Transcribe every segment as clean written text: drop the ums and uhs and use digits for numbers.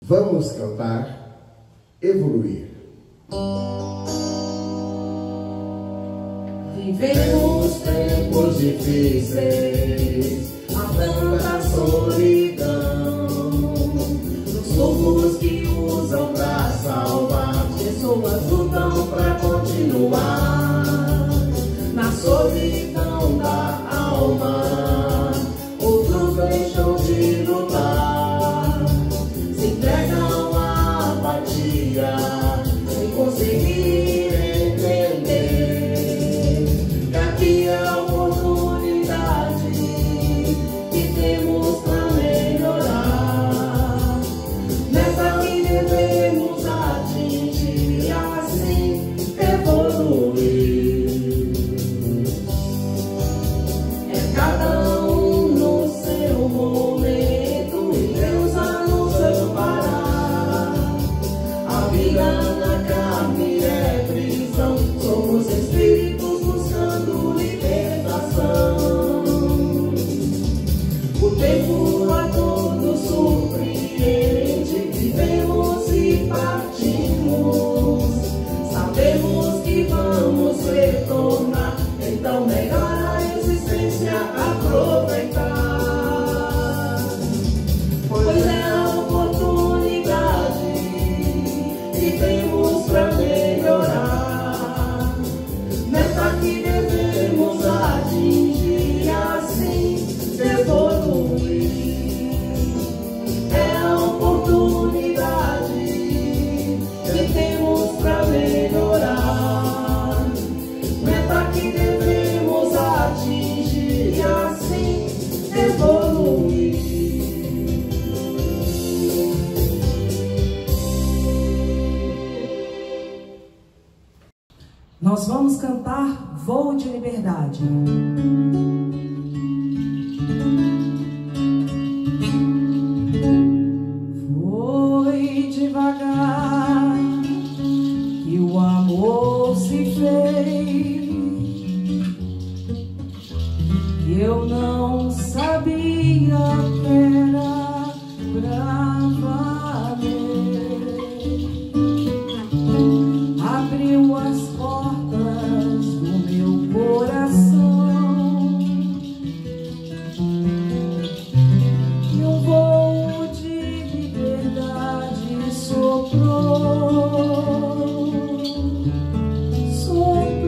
Vamos cantar Evoluir. Vivemos tempos difíceis, há tanta solidão, nos tubos que usam pra salvar, pessoas lutam pra continuar, na solidão da alma, outros deixam de lutar, se entregam à apatia, sem conseguir entender que aqui é a oportunidade que temos pra melhorar, nessa que devemos atingir, assim evoluir. É cada um no seu momento e Deus a nos amparar. A vida na carne é prisão, somos espíritos buscando libertação. O tempo a todos surpreende, vivemos e partimos, sabemos que vamos retornar, então melhor a existência aproveitar, pois é a oportunidade que temos pra melhorar, meta que devemos atingir, assim evoluir. É a oportunidade que temos pra melhorar, meta que devemos atingir, assim evoluir. Nós vamos cantar Voo de Liberdade. Foi devagar que o amor se fez, e eu não sabia que era pra valer. Abriu as portas do meu coração e um voo de liberdade soprou, soprou.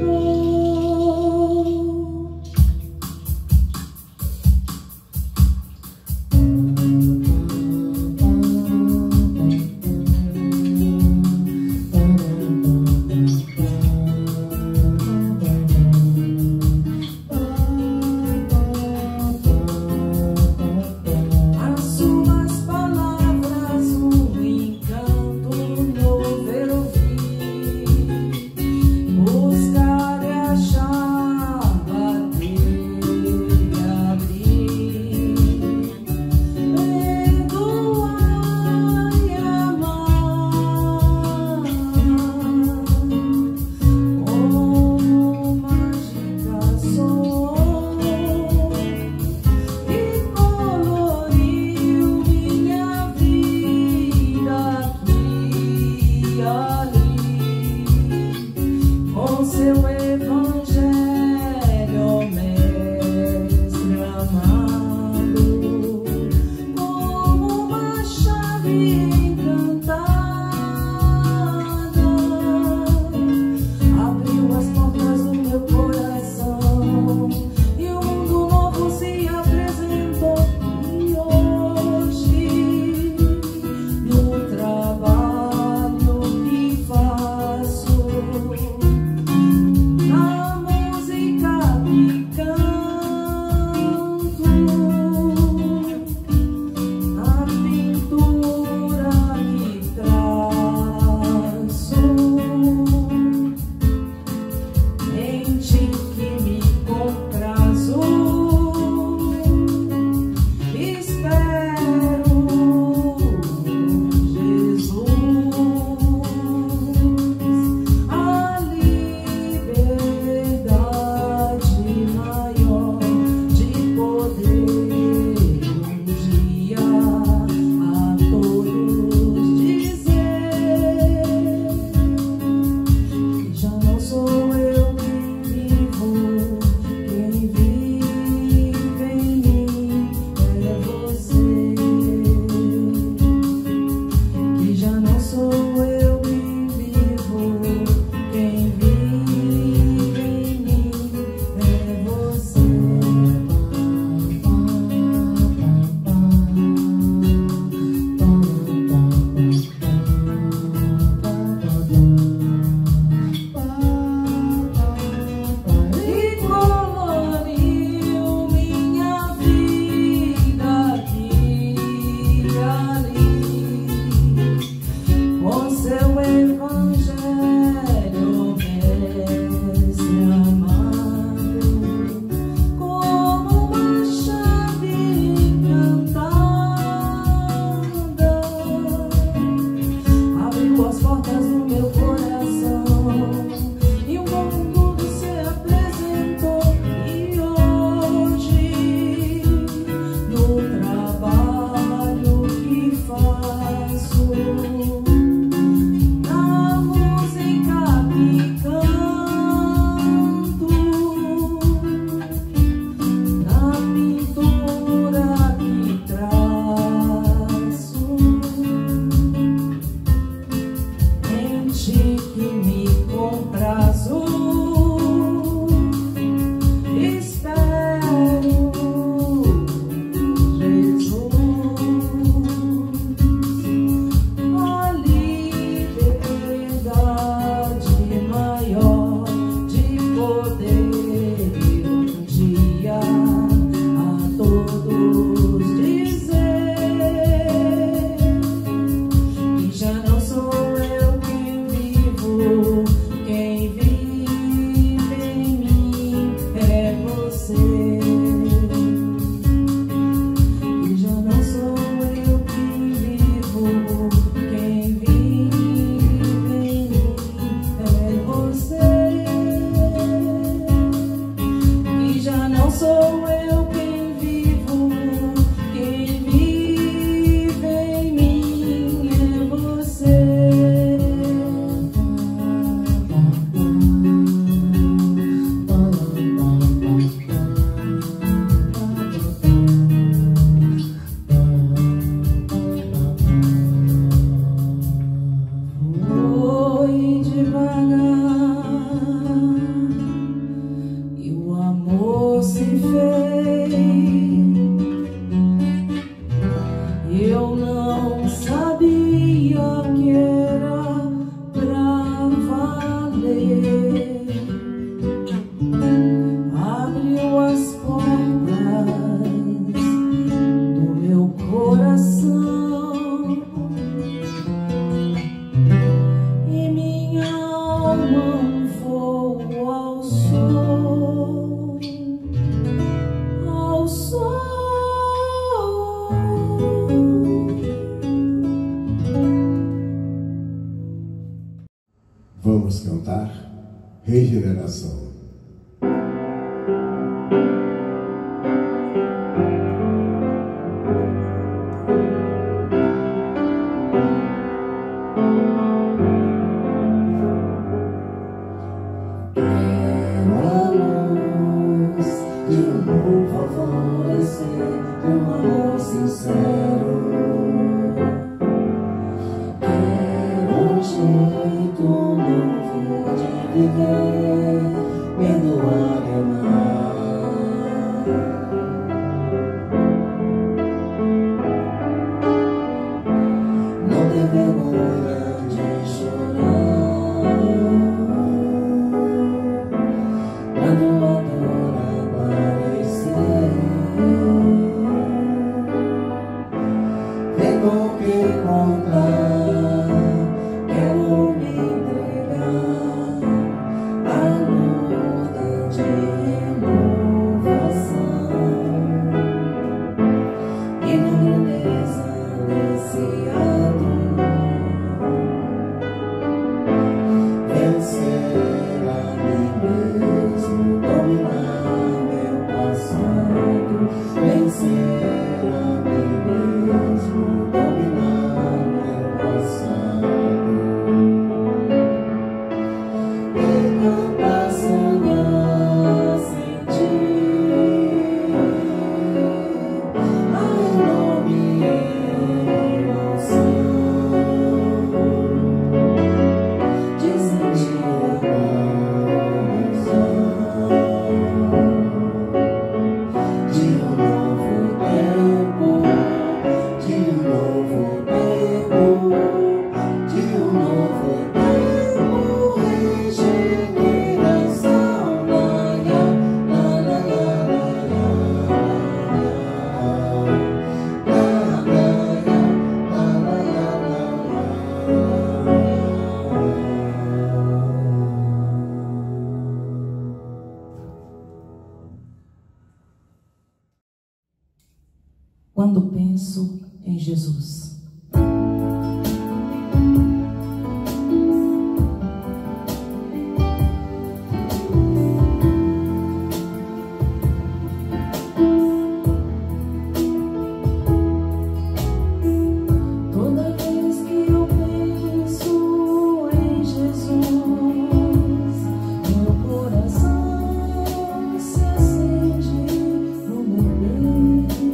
Eu não sabia que era pra valer. Abriu as portas do meu coração e minha alma voou ao sol, ao sol. Vamos cantar Regeneração. Quando penso em Jesus. Toda vez que eu penso em Jesus, meu coração se acende no meu peito.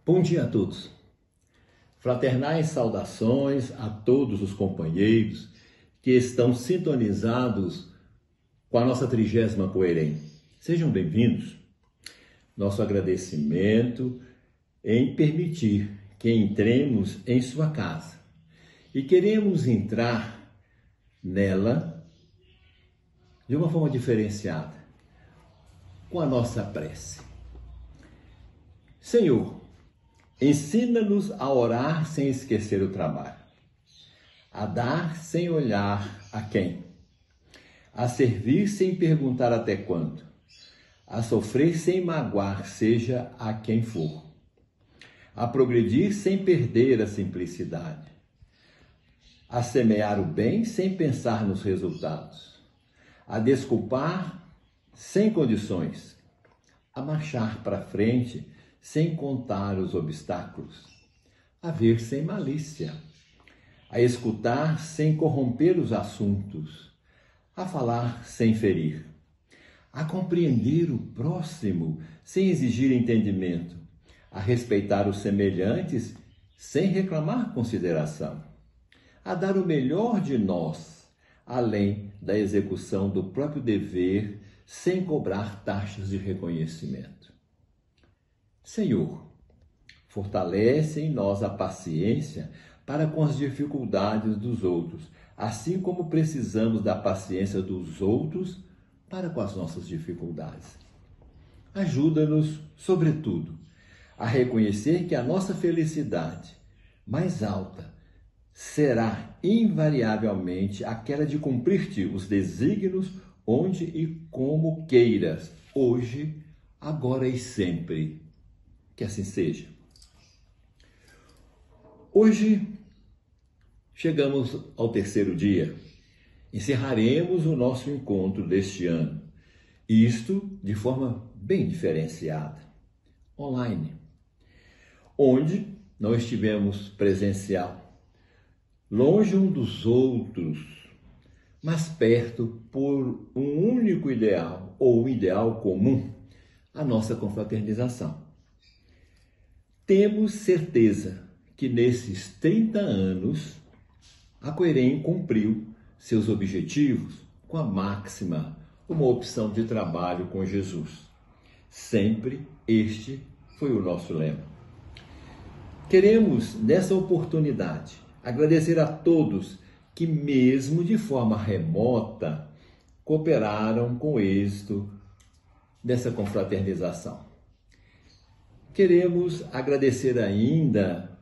Bom dia a todos. Fraternais saudações a todos os companheiros que estão sintonizados com a nossa 30ª Coerem. Sejam bem-vindos. Nosso agradecimento em permitir que entremos em sua casa. E queremos entrar nela de uma forma diferenciada, com a nossa prece. Senhor, ensina-nos a orar sem esquecer o trabalho, a dar sem olhar a quem, a servir sem perguntar até quando, a sofrer sem magoar seja a quem for, a progredir sem perder a simplicidade, a semear o bem sem pensar nos resultados, a desculpar sem condições, a marchar para frente sem contar os obstáculos, a ver sem malícia, a escutar sem corromper os assuntos, a falar sem ferir, a compreender o próximo sem exigir entendimento, a respeitar os semelhantes sem reclamar consideração, a dar o melhor de nós, além da execução do próprio dever, sem cobrar taxas de reconhecimento. Senhor, fortalece em nós a paciência para com as dificuldades dos outros, assim como precisamos da paciência dos outros para com as nossas dificuldades. Ajuda-nos, sobretudo, a reconhecer que a nossa felicidade mais alta será invariavelmente aquela de cumprir-te os desígnios onde e como queiras, hoje, agora e sempre. Que assim seja. Hoje chegamos ao 3º dia. Encerraremos o nosso encontro deste ano. Isto de forma bem diferenciada, online, onde não estivemos presencial, longe um dos outros, mas perto por um único ideal, ou um ideal comum, a nossa confraternização. Temos certeza que nesses 30 anos a Coerem cumpriu seus objetivos com a máxima, uma opção de trabalho com Jesus. Sempre este foi o nosso lema. Queremos, nessa oportunidade, agradecer a todos que, mesmo de forma remota, cooperaram com êxito dessa confraternização. Queremos agradecer ainda,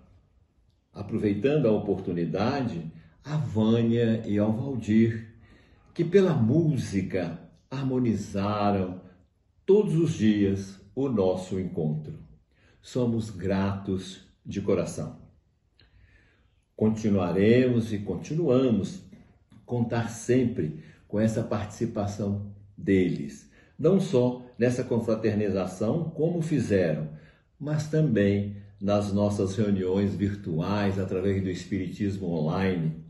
aproveitando a oportunidade, a Vânia e ao Valdir, que pela música harmonizaram todos os dias o nosso encontro. Somos gratos de coração. continuaremos e continuamos a contar sempre com essa participação deles, não só nessa confraternização como fizeram, mas também nas nossas reuniões virtuais através do Espiritismo Online,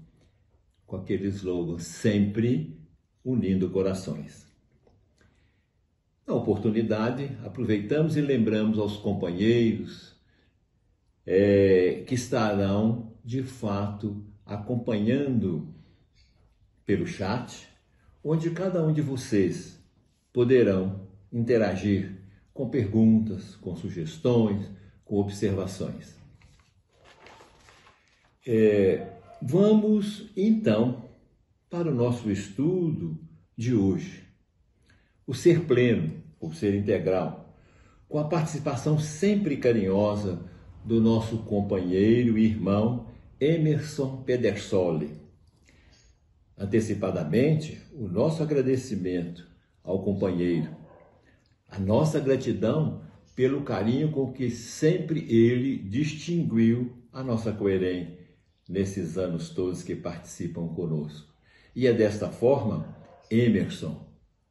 com aquele slogan, sempre unindo corações. Na oportunidade, aproveitamos e lembramos aos companheiros que estarão, de fato, acompanhando pelo chat, onde cada um de vocês poderão interagir com perguntas, com sugestões, com observações. Vamos, então, para o nosso estudo de hoje. O ser pleno, o ser integral, com a participação sempre carinhosa do nosso companheiro e irmão Emerson Pedersoli. Antecipadamente, o nosso agradecimento ao companheiro, a nossa gratidão pelo carinho com que sempre ele distinguiu a nossa Coerem nesses anos todos que participam conosco. E é desta forma, Emerson,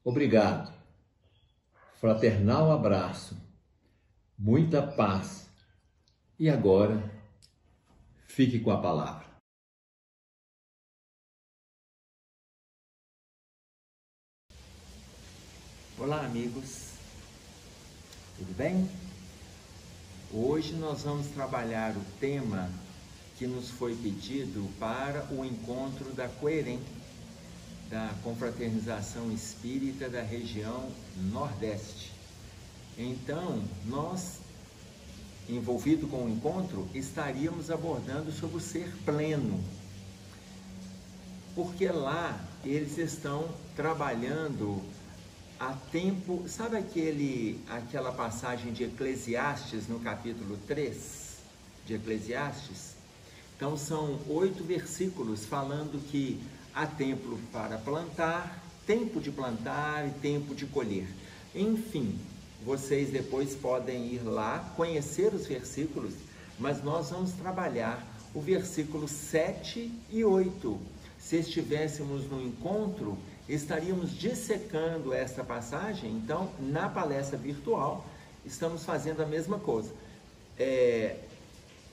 obrigado, fraternal abraço, muita paz. E agora, fique com a palavra. Olá, amigos, tudo bem? Hoje nós vamos trabalhar o tema que nos foi pedido para o encontro da Coerem, da Confraternização Espírita da região Nordeste. Então, nós, envolvido com o encontro, estaríamos abordando sobre o ser pleno, porque lá eles estão trabalhando a tempo, sabe aquela passagem de Eclesiastes, no capítulo 3 de Eclesiastes? Então são 8 versículos falando que há tempo para plantar, tempo de plantar e tempo de colher. Enfim, vocês depois podem ir lá, conhecer os versículos, mas nós vamos trabalhar o versículo 7 e 8. Se estivéssemos no encontro, estaríamos dissecando esta passagem. Então, na palestra virtual, estamos fazendo a mesma coisa.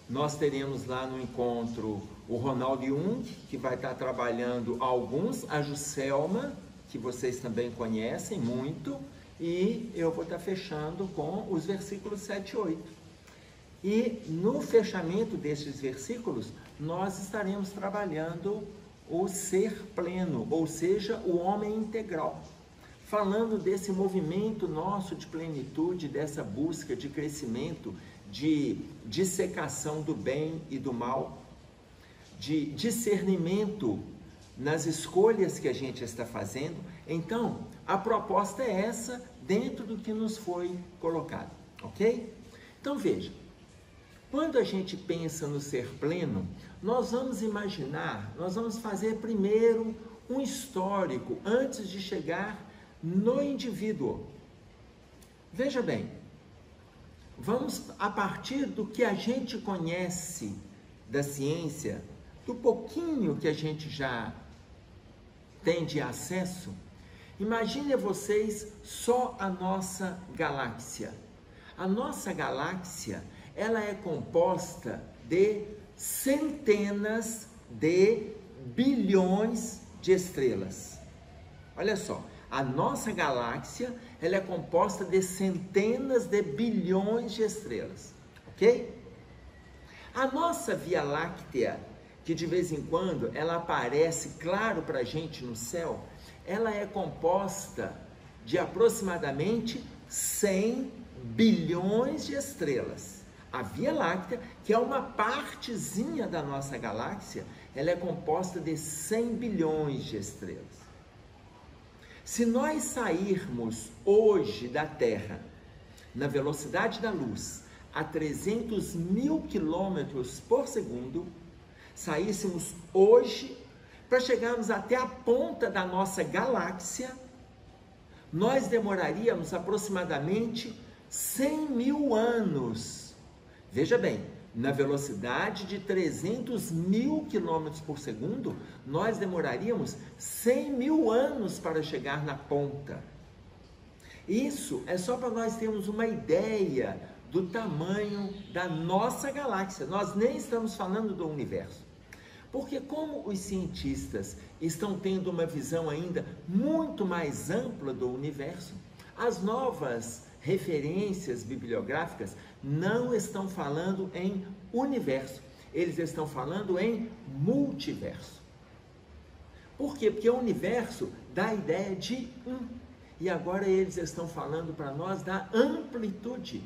Nós teremos lá no encontro o Ronaldo Jung, que vai estar trabalhando alguns, a Juscelma, que vocês também conhecem muito, e eu vou estar fechando com os versículos 7 e 8. E no fechamento destes versículos, nós estaremos trabalhando o ser pleno, ou seja, o homem integral, falando desse movimento nosso de plenitude, dessa busca de crescimento, de dissecação do bem e do mal, de discernimento nas escolhas que a gente está fazendo. Então, a proposta é essa, dentro do que nos foi colocado, ok? Então, veja, quando a gente pensa no ser pleno, nós vamos imaginar, nós vamos fazer primeiro um histórico, antes de chegar no indivíduo. Veja bem, vamos a partir do que a gente conhece da ciência, do pouquinho que a gente já tem de acesso. Imagine vocês só a nossa galáxia. A nossa galáxia, ela é composta de centenas de bilhões de estrelas. Olha só, a nossa galáxia, ela é composta de centenas de bilhões de estrelas, ok? A nossa Via Láctea, que de vez em quando ela aparece claro para a gente no céu, ela é composta de aproximadamente 100 bilhões de estrelas. A Via Láctea, que é uma partezinha da nossa galáxia, ela é composta de 100 bilhões de estrelas. Se nós sairmos hoje da Terra, na velocidade da luz, a 300 mil quilômetros por segundo, saíssemos hoje para chegarmos até a ponta da nossa galáxia, nós demoraríamos aproximadamente 100 mil anos. Veja bem, na velocidade de 300 mil quilômetros por segundo, nós demoraríamos 100 mil anos para chegar na ponta. Isso é só para nós termos uma ideia do tamanho da nossa galáxia. Nós nem estamos falando do universo. Porque como os cientistas estão tendo uma visão ainda muito mais ampla do universo, as novas referências bibliográficas não estão falando em universo, eles estão falando em multiverso. Por quê? Porque o universo dá a ideia de um, e agora eles estão falando para nós da amplitude.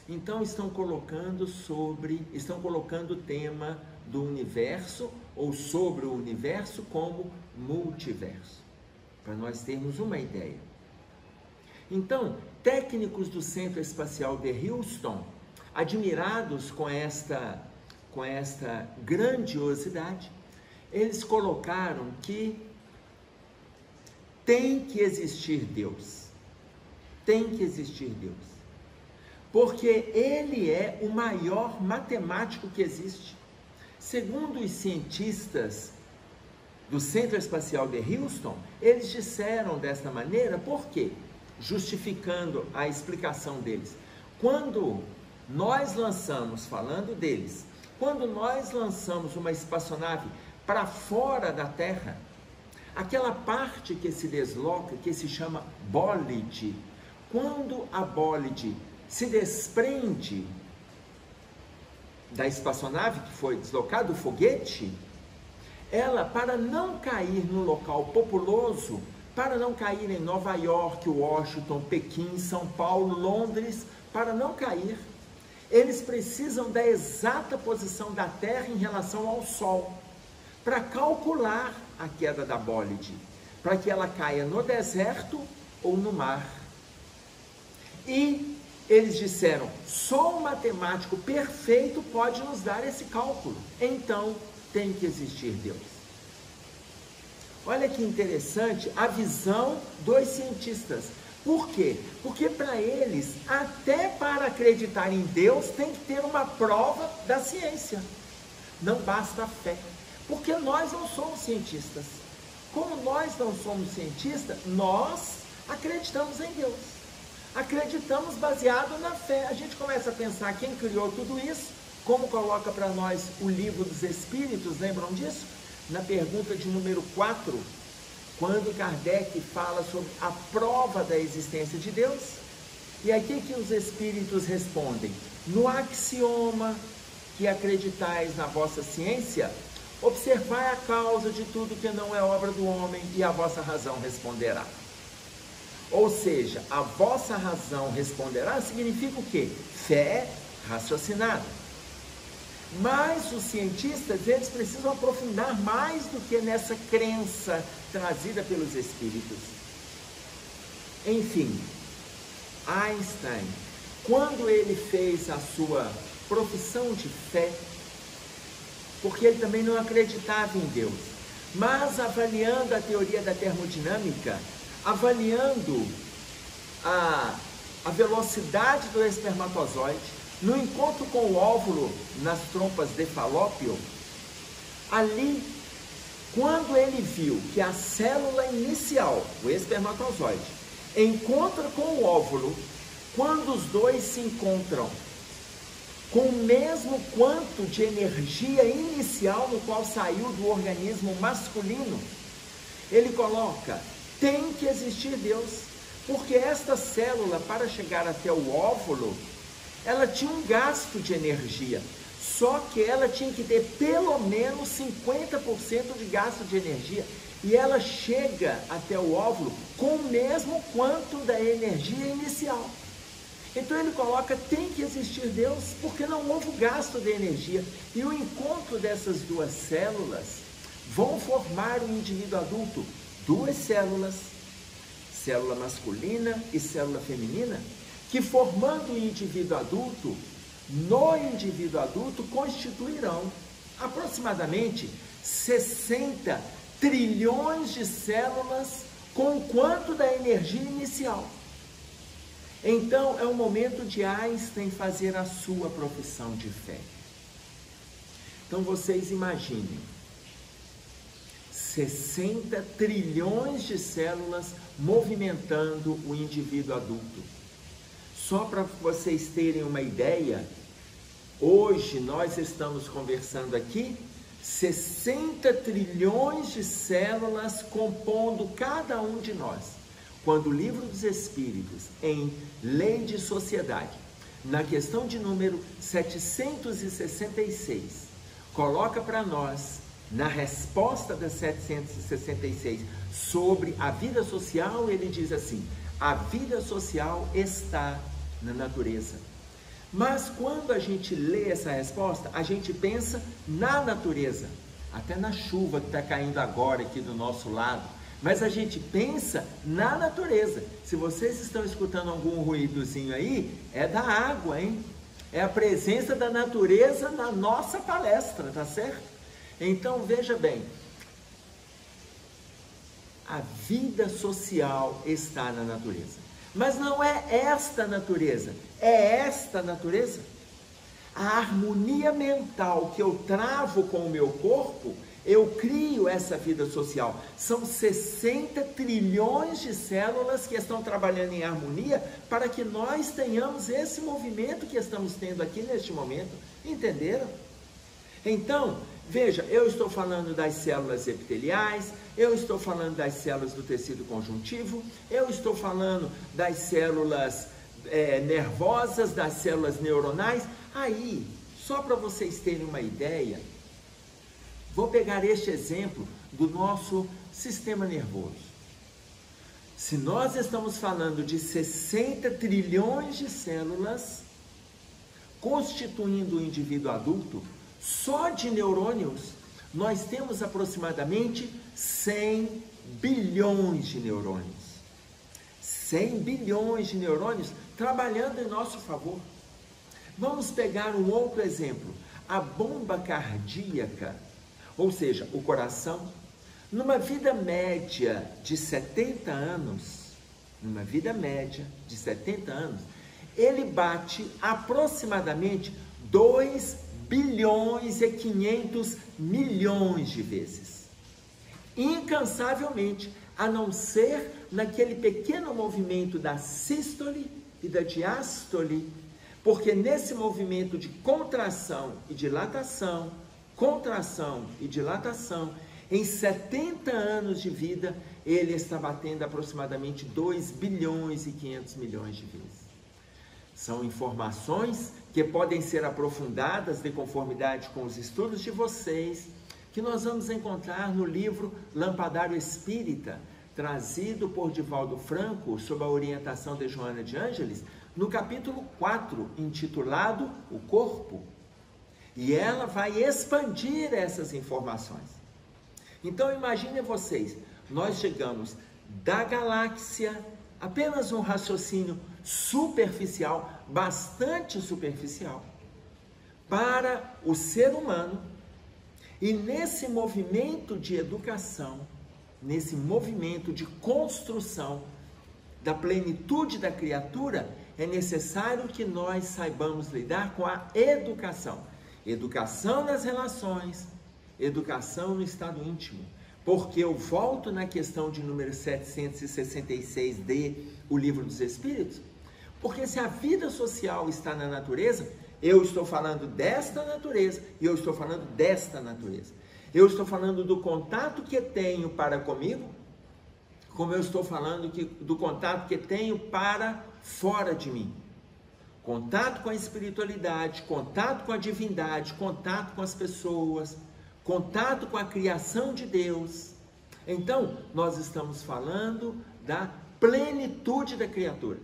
Então estão colocando o tema do universo ou sobre o universo como multiverso, para nós termos uma ideia. Então, técnicos do Centro Espacial de Houston, admirados com esta grandiosidade, eles colocaram que tem que existir Deus. Tem que existir Deus. Porque Ele é o maior matemático que existe. Segundo os cientistas do Centro Espacial de Houston, eles disseram desta maneira, por quê? Justificando a explicação deles. Quando nós lançamos, falando deles, quando nós lançamos uma espaçonave para fora da Terra, aquela parte que se desloca, que se chama bólide, quando a bólide se desprende da espaçonave que foi deslocada, do foguete, ela, para não cair no local populoso, para não cair em Nova York, Washington, Pequim, São Paulo, Londres, para não cair, eles precisam da exata posição da Terra em relação ao Sol, para calcular a queda da bólide, para que ela caia no deserto ou no mar. E eles disseram, só um matemático perfeito pode nos dar esse cálculo, então tem que existir Deus. Olha que interessante a visão dos cientistas. Por quê? Porque para eles, até para acreditar em Deus, tem que ter uma prova da ciência. Não basta a fé. Porque nós não somos cientistas. Como nós não somos cientistas, nós acreditamos em Deus. Acreditamos baseado na fé. A gente começa a pensar quem criou tudo isso, como coloca para nós o Livro dos Espíritos, lembram disso? Na pergunta de número 4, quando Kardec fala sobre a prova da existência de Deus, e aqui que os Espíritos respondem, no axioma que acreditais na vossa ciência, observai a causa de tudo que não é obra do homem, e a vossa razão responderá. Ou seja, a vossa razão responderá significa o quê? Fé raciocinada. Mas os cientistas, eles precisam aprofundar mais do que nessa crença trazida pelos espíritos. Enfim, Einstein, quando ele fez a sua profissão de fé, porque ele também não acreditava em Deus, mas avaliando a teoria da termodinâmica, avaliando a velocidade do espermatozoide, no encontro com o óvulo nas trompas de Falópio, ali, quando ele viu que a célula inicial, o espermatozoide, encontra com o óvulo, quando os dois se encontram com o mesmo quanto de energia inicial no qual saiu do organismo masculino, ele coloca, tem que existir Deus, porque esta célula, para chegar até o óvulo, ela tinha um gasto de energia, só que ela tinha que ter pelo menos 50% de gasto de energia, e ela chega até o óvulo com o mesmo quanto da energia inicial. Então ele coloca, tem que existir Deus, porque não houve gasto de energia, e o encontro dessas duas células vão formar o indivíduo adulto, duas células, célula masculina e célula feminina, que formando o indivíduo adulto, no indivíduo adulto constituirão aproximadamente 60 trilhões de células com quanto da energia inicial. Então é o momento de Einstein fazer a sua profissão de fé. Então vocês imaginem, 60 trilhões de células movimentando o indivíduo adulto. Só para vocês terem uma ideia, hoje nós estamos conversando aqui, 60 trilhões de células compondo cada um de nós. Quando o Livro dos Espíritos, em Lei de Sociedade, na questão de número 766, coloca para nós, na resposta da 766, sobre a vida social, ele diz assim: a vida social está na natureza. Mas quando a gente lê essa resposta, a gente pensa na natureza, até na chuva que está caindo agora aqui do nosso lado, mas a gente pensa na natureza. Se vocês estão escutando algum ruídozinho aí, é da água, hein? É a presença da natureza na nossa palestra, tá certo? Então veja bem, a vida social está na natureza. Mas não é esta natureza, é esta natureza. A harmonia mental que eu travo com o meu corpo, eu crio essa vida social. São 60 trilhões de células que estão trabalhando em harmonia para que nós tenhamos esse movimento que estamos tendo aqui neste momento. Entenderam? Então, veja, eu estou falando das células epiteliais, eu estou falando das células do tecido conjuntivo, eu estou falando das células nervosas, das células neuronais. Aí, só para vocês terem uma ideia, vou pegar este exemplo do nosso sistema nervoso. Se nós estamos falando de 60 trilhões de células constituindo o indivíduo adulto, só de neurônios, nós temos aproximadamente 100 bilhões de neurônios. 100 bilhões de neurônios trabalhando em nosso favor. Vamos pegar um outro exemplo. A bomba cardíaca, ou seja, o coração, numa vida média de 70 anos, ele bate aproximadamente 2 bilhões e 500 milhões de vezes, incansavelmente, a não ser naquele pequeno movimento da sístole e da diástole, porque nesse movimento de contração e dilatação, em 70 anos de vida, ele está batendo aproximadamente 2 bilhões e 500 milhões de vezes. São informações que podem ser aprofundadas de conformidade com os estudos de vocês, que nós vamos encontrar no livro Lampadário Espírita, trazido por Divaldo Franco, sob a orientação de Joana de Ângeles, no capítulo 4, intitulado O Corpo. E ela vai expandir essas informações. Então imaginem vocês, nós chegamos da galáxia, apenas um raciocínio superficial, bastante superficial, para o ser humano, e nesse movimento de educação, nesse movimento de construção da plenitude da criatura, é necessário que nós saibamos lidar com a educação. Educação nas relações, educação no estado íntimo. Porque eu volto na questão de número 766 de O Livro dos Espíritos, porque se a vida social está na natureza, eu estou falando desta natureza e eu estou falando desta natureza. Eu estou falando do contato que tenho para comigo, como eu estou falando do contato que tenho para fora de mim. Contato com a espiritualidade, contato com a divindade, contato com as pessoas, contato com a criação de Deus. Então, nós estamos falando da plenitude da criatura.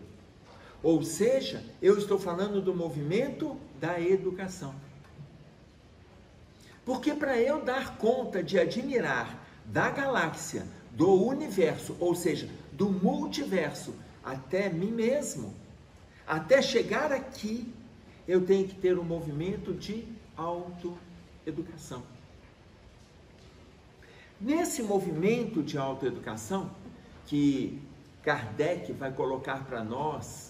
Ou seja, eu estou falando do movimento da educação. Porque para eu dar conta de admirar da galáxia, do universo, ou seja, do multiverso, até mim mesmo, até chegar aqui, eu tenho que ter um movimento de autoeducação. Nesse movimento de autoeducação, que Kardec vai colocar para nós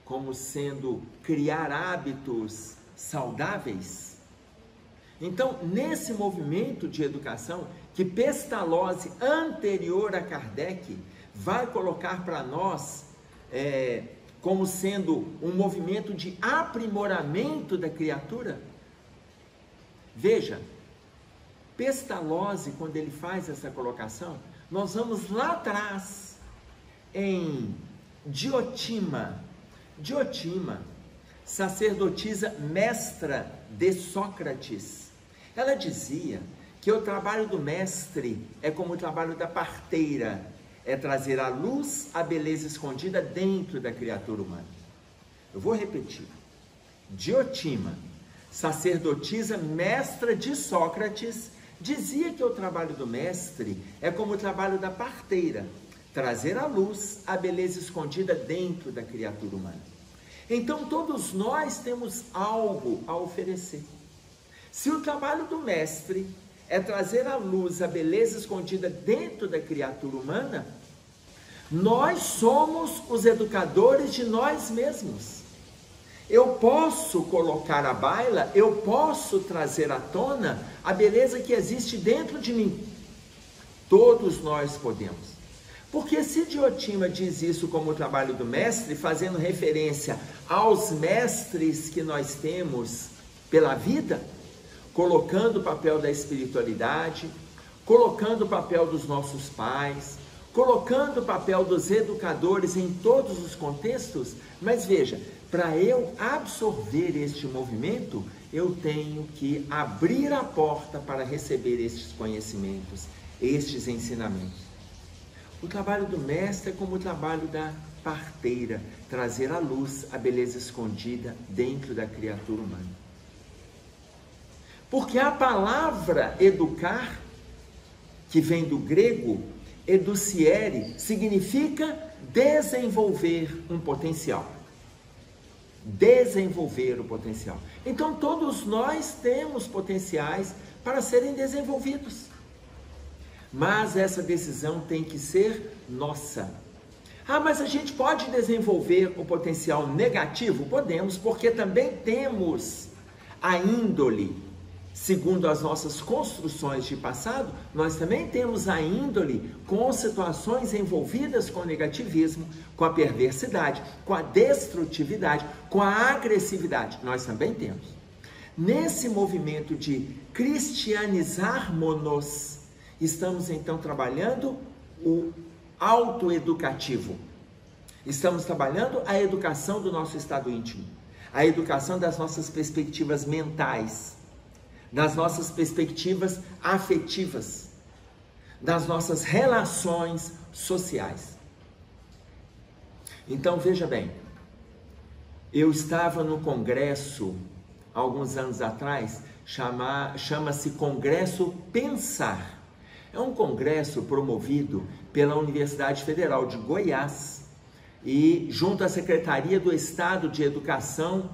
como sendo criar hábitos saudáveis, Então, nesse movimento de educação, que Pestalozzi, anterior a Kardec, vai colocar para nós como sendo um movimento de aprimoramento da criatura. Veja, Pestalozzi, quando ele faz essa colocação, nós vamos lá atrás, em Diotima, sacerdotisa mestra de Sócrates. Ela dizia que o trabalho do mestre é como o trabalho da parteira, é trazer à luz a beleza escondida dentro da criatura humana. Eu vou repetir. Diotima, sacerdotisa mestra de Sócrates, dizia que o trabalho do mestre é como o trabalho da parteira, trazer à luz a beleza escondida dentro da criatura humana. Então, todos nós temos algo a oferecer. Se o trabalho do mestre é trazer à luz a beleza escondida dentro da criatura humana, nós somos os educadores de nós mesmos. Eu posso colocar à baila, eu posso trazer à tona a beleza que existe dentro de mim. Todos nós podemos. Porque se Diotima diz isso como o trabalho do mestre, fazendo referência aos mestres que nós temos pela vida, colocando o papel da espiritualidade, colocando o papel dos nossos pais, colocando o papel dos educadores em todos os contextos, mas veja, para eu absorver este movimento, eu tenho que abrir a porta para receber estes conhecimentos, estes ensinamentos. O trabalho do mestre é como o trabalho da parteira, trazer à luz a beleza escondida dentro da criatura humana. Porque a palavra educar, que vem do grego, educiere, significa desenvolver um potencial. Desenvolver o potencial. Então, todos nós temos potenciais para serem desenvolvidos. Mas essa decisão tem que ser nossa. Ah, mas a gente pode desenvolver o potencial negativo? Podemos, porque também temos a índole, segundo as nossas construções de passado, nós também temos a índole com situações envolvidas com o negativismo, com a perversidade, com a destrutividade, com a agressividade. Nós também temos. Nesse movimento de cristianizarmos-nos, estamos então trabalhando o autoeducativo. Estamos trabalhando a educação do nosso estado íntimo, a educação das nossas perspectivas mentais, das nossas perspectivas afetivas, das nossas relações sociais. Então, veja bem, eu estava no congresso, alguns anos atrás, chama-se Congresso Pensar. É um congresso promovido pela Universidade Federal de Goiás e junto à Secretaria do Estado de Educação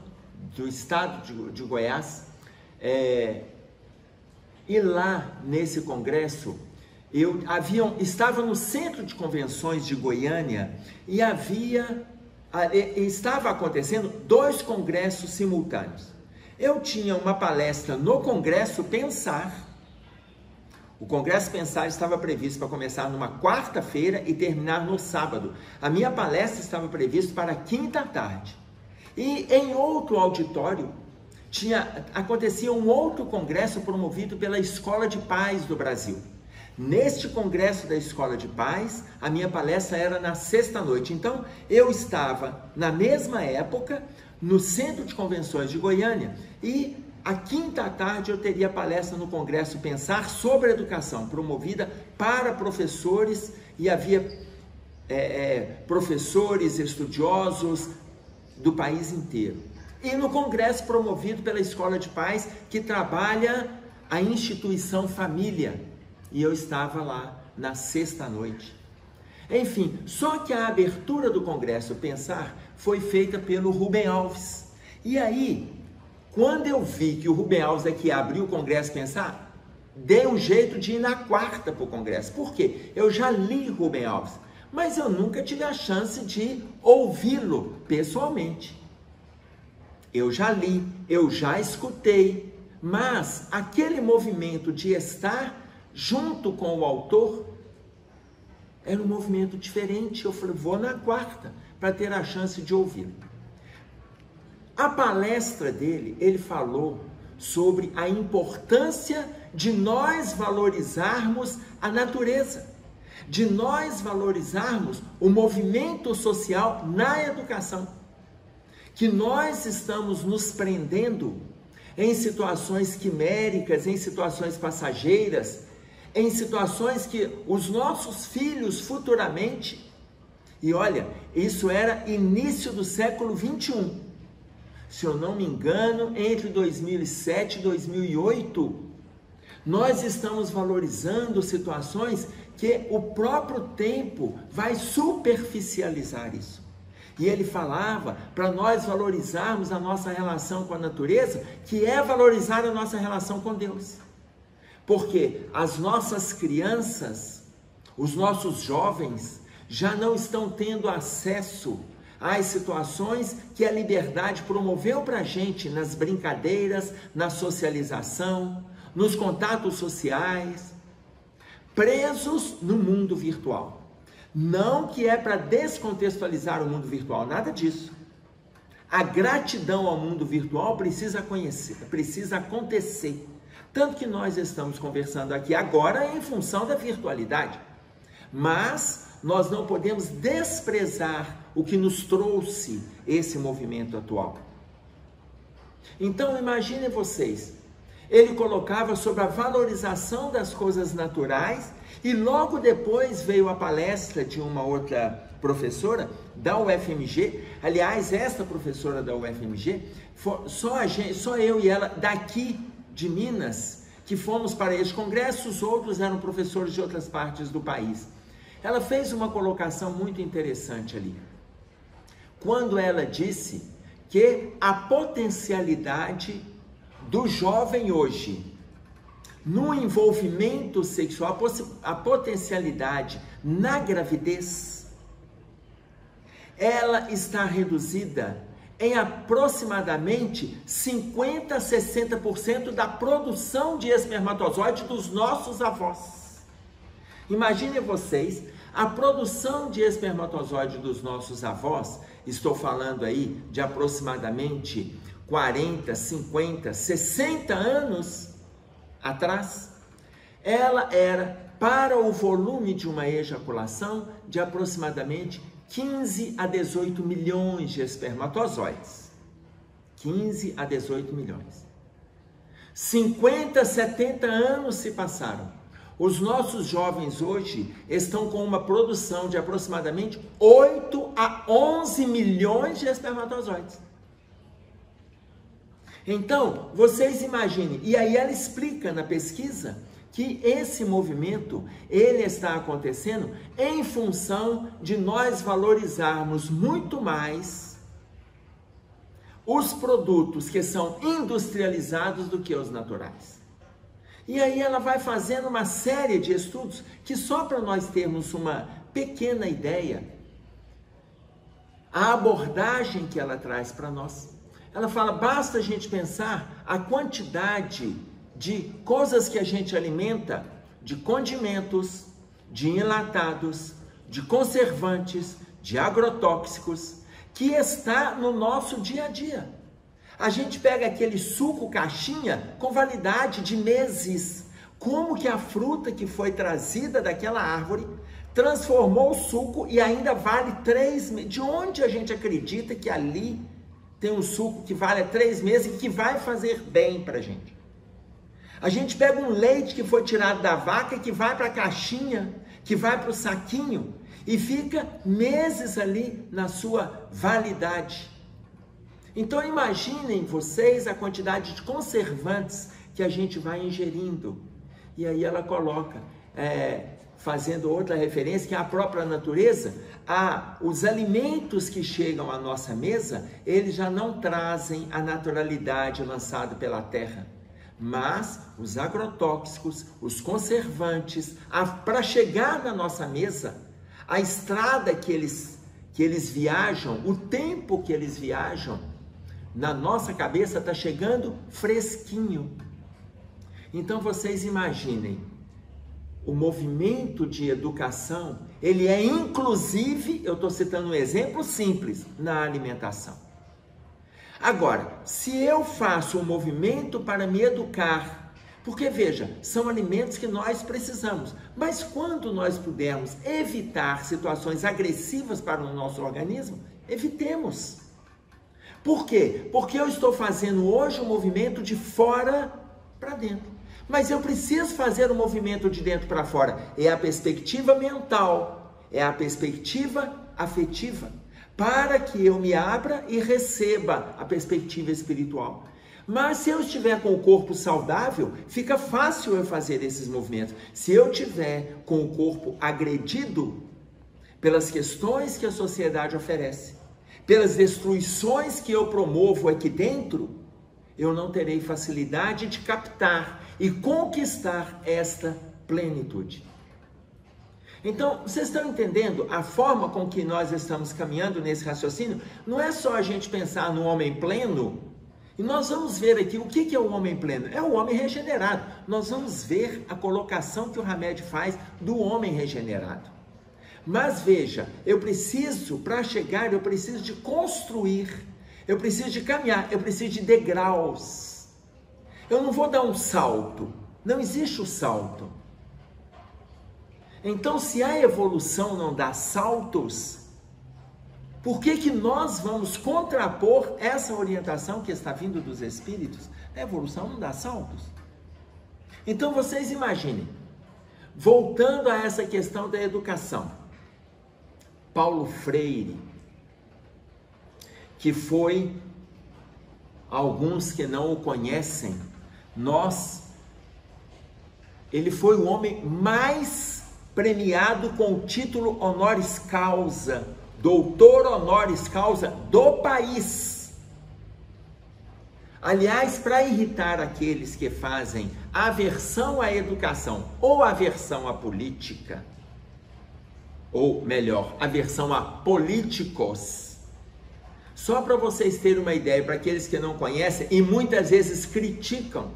do Estado de Goiás. E lá nesse congresso, estava no Centro de Convenções de Goiânia e estava acontecendo 2 congressos simultâneos. Eu tinha uma palestra no Congresso Pensar. O Congresso Pensar estava previsto para começar numa quarta-feira e terminar no sábado. A minha palestra estava prevista para quinta à tarde. E em outro auditório, acontecia um outro congresso promovido pela Escola de Paz do Brasil. Neste congresso da Escola de Paz, a minha palestra era na sexta-noite. Então, eu estava, na mesma época, no Centro de Convenções de Goiânia e à quinta à tarde eu teria palestra no Congresso Pensar sobre educação, promovida para professores, e havia professores, estudiosos do país inteiro. E no congresso promovido pela Escola de Paz, que trabalha a instituição família. E eu estava lá na sexta-noite. Enfim, só que a abertura do Congresso Pensar foi feita pelo Rubem Alves. E aí, quando eu vi que o Rubem Alves aqui abriu o Congresso Pensar, dei um jeito de ir na quarta para o Congresso. Por quê? Eu já li Rubem Alves, mas eu nunca tive a chance de ouvi-lo pessoalmente. Eu já li, eu já escutei, Mas aquele movimento de estar junto com o autor era um movimento diferente. Eu falei, vou na quarta para ter a chance de ouvir. A palestra dele, ele falou sobre a importância de nós valorizarmos a natureza, de nós valorizarmos o movimento social na educação, que nós estamos nos prendendo em situações quiméricas, em situações passageiras, em situações que os nossos filhos futuramente, e olha, isso era início do século 21, se eu não me engano, entre 2007 e 2008, nós estamos valorizando situações que o próprio tempo vai superficializar isso. E ele falava para nós valorizarmos a nossa relação com a natureza, que é valorizar a nossa relação com Deus. Porque as nossas crianças, os nossos jovens, já não estão tendo acesso às situações que a liberdade promoveu para a gente nas brincadeiras, na socialização, nos contatos sociais, presos no mundo virtual. Não que é para descontextualizar o mundo virtual, nada disso. A gratidão ao mundo virtual precisa acontecer. Tanto que nós estamos conversando aqui agora em função da virtualidade. Mas nós não podemos desprezar o que nos trouxe esse movimento atual. Então imaginem vocês, ele colocava sobre a valorização das coisas naturais e logo depois veio a palestra de uma outra professora da UFMG. Aliás, esta professora da UFMG, só eu e ela daqui de Minas que fomos para este congresso, os outros eram professores de outras partes do país. Ela fez uma colocação muito interessante ali, quando ela disse que a potencialidade do jovem hoje no envolvimento sexual, a potencialidade na gravidez, ela está reduzida em aproximadamente 50% a 60% da produção de espermatozoide dos nossos avós. Imaginem vocês, a produção de espermatozoide dos nossos avós, estou falando aí de aproximadamente 40, 50, 60 anos atrás, ela era para o volume de uma ejaculação de aproximadamente 15 a 18 milhões de espermatozoides. 15 a 18 milhões. 50, 70 anos se passaram. Os nossos jovens hoje estão com uma produção de aproximadamente 8 a 11 milhões de espermatozoides. Então, vocês imaginem, e aí ela explica na pesquisa que esse movimento, ele está acontecendo em função de nós valorizarmos muito mais os produtos que são industrializados do que os naturais. E aí ela vai fazendo uma série de estudos que só para nós termos uma pequena ideia, a abordagem que ela traz para nós. Ela fala, basta a gente pensar a quantidade de coisas que a gente alimenta, de condimentos, de enlatados, de conservantes, de agrotóxicos, que está no nosso dia a dia. A gente pega aquele suco caixinha com validade de meses. Como que a fruta que foi trazida daquela árvore transformou o suco e ainda vale 3 meses? De onde a gente acredita que ali tem um suco que vale 3 meses e que vai fazer bem para a gente? A gente pega um leite que foi tirado da vaca, que vai para a caixinha, que vai para o saquinho e fica meses ali na sua validade. Então imaginem vocês a quantidade de conservantes que a gente vai ingerindo. E aí ela coloca, fazendo outra referência, que é a própria natureza, os alimentos que chegam à nossa mesa, eles já não trazem a naturalidade lançada pela terra. Mas os agrotóxicos, os conservantes, para chegar na nossa mesa, a estrada que eles viajam, o tempo que eles viajam, na nossa cabeça está chegando fresquinho. Então vocês imaginem, o movimento de educação, ele é inclusive, eu estou citando um exemplo simples, na alimentação. Agora, se eu faço um movimento para me educar, porque veja, são alimentos que nós precisamos, mas quando nós pudermos evitar situações agressivas para o nosso organismo, evitemos. Por quê? Porque eu estou fazendo hoje um movimento de fora para dentro. Mas eu preciso fazer um movimento de dentro para fora. É a perspectiva mental, é a perspectiva afetiva, para que eu me abra e receba a perspectiva espiritual. Mas se eu estiver com o corpo saudável, fica fácil eu fazer esses movimentos. Se eu estiver com o corpo agredido pelas questões que a sociedade oferece, pelas destruições que eu promovo aqui dentro, eu não terei facilidade de captar e conquistar esta plenitude. Então, vocês estão entendendo a forma com que nós estamos caminhando nesse raciocínio? Não é só a gente pensar no homem pleno, e nós vamos ver aqui o que é o homem pleno. É o homem regenerado. Nós vamos ver a colocação que o Hamed faz do homem regenerado. Mas veja, eu preciso, para chegar, eu preciso de construir, eu preciso de caminhar, eu preciso de degraus. Eu não vou dar um salto, não existe o salto. Então, se a evolução não dá saltos, por que nós vamos contrapor essa orientação que está vindo dos Espíritos? A evolução não dá saltos. Então, vocês imaginem, voltando a essa questão da educação, Paulo Freire, que foi, alguns que não o conhecem, ele foi o homem mais premiado com o título honoris causa, doutor honoris causa do país. Aliás, para irritar aqueles que fazem aversão à educação ou aversão à política, ou melhor, aversão a políticos, só para vocês terem uma ideia, para aqueles que não conhecem e muitas vezes criticam,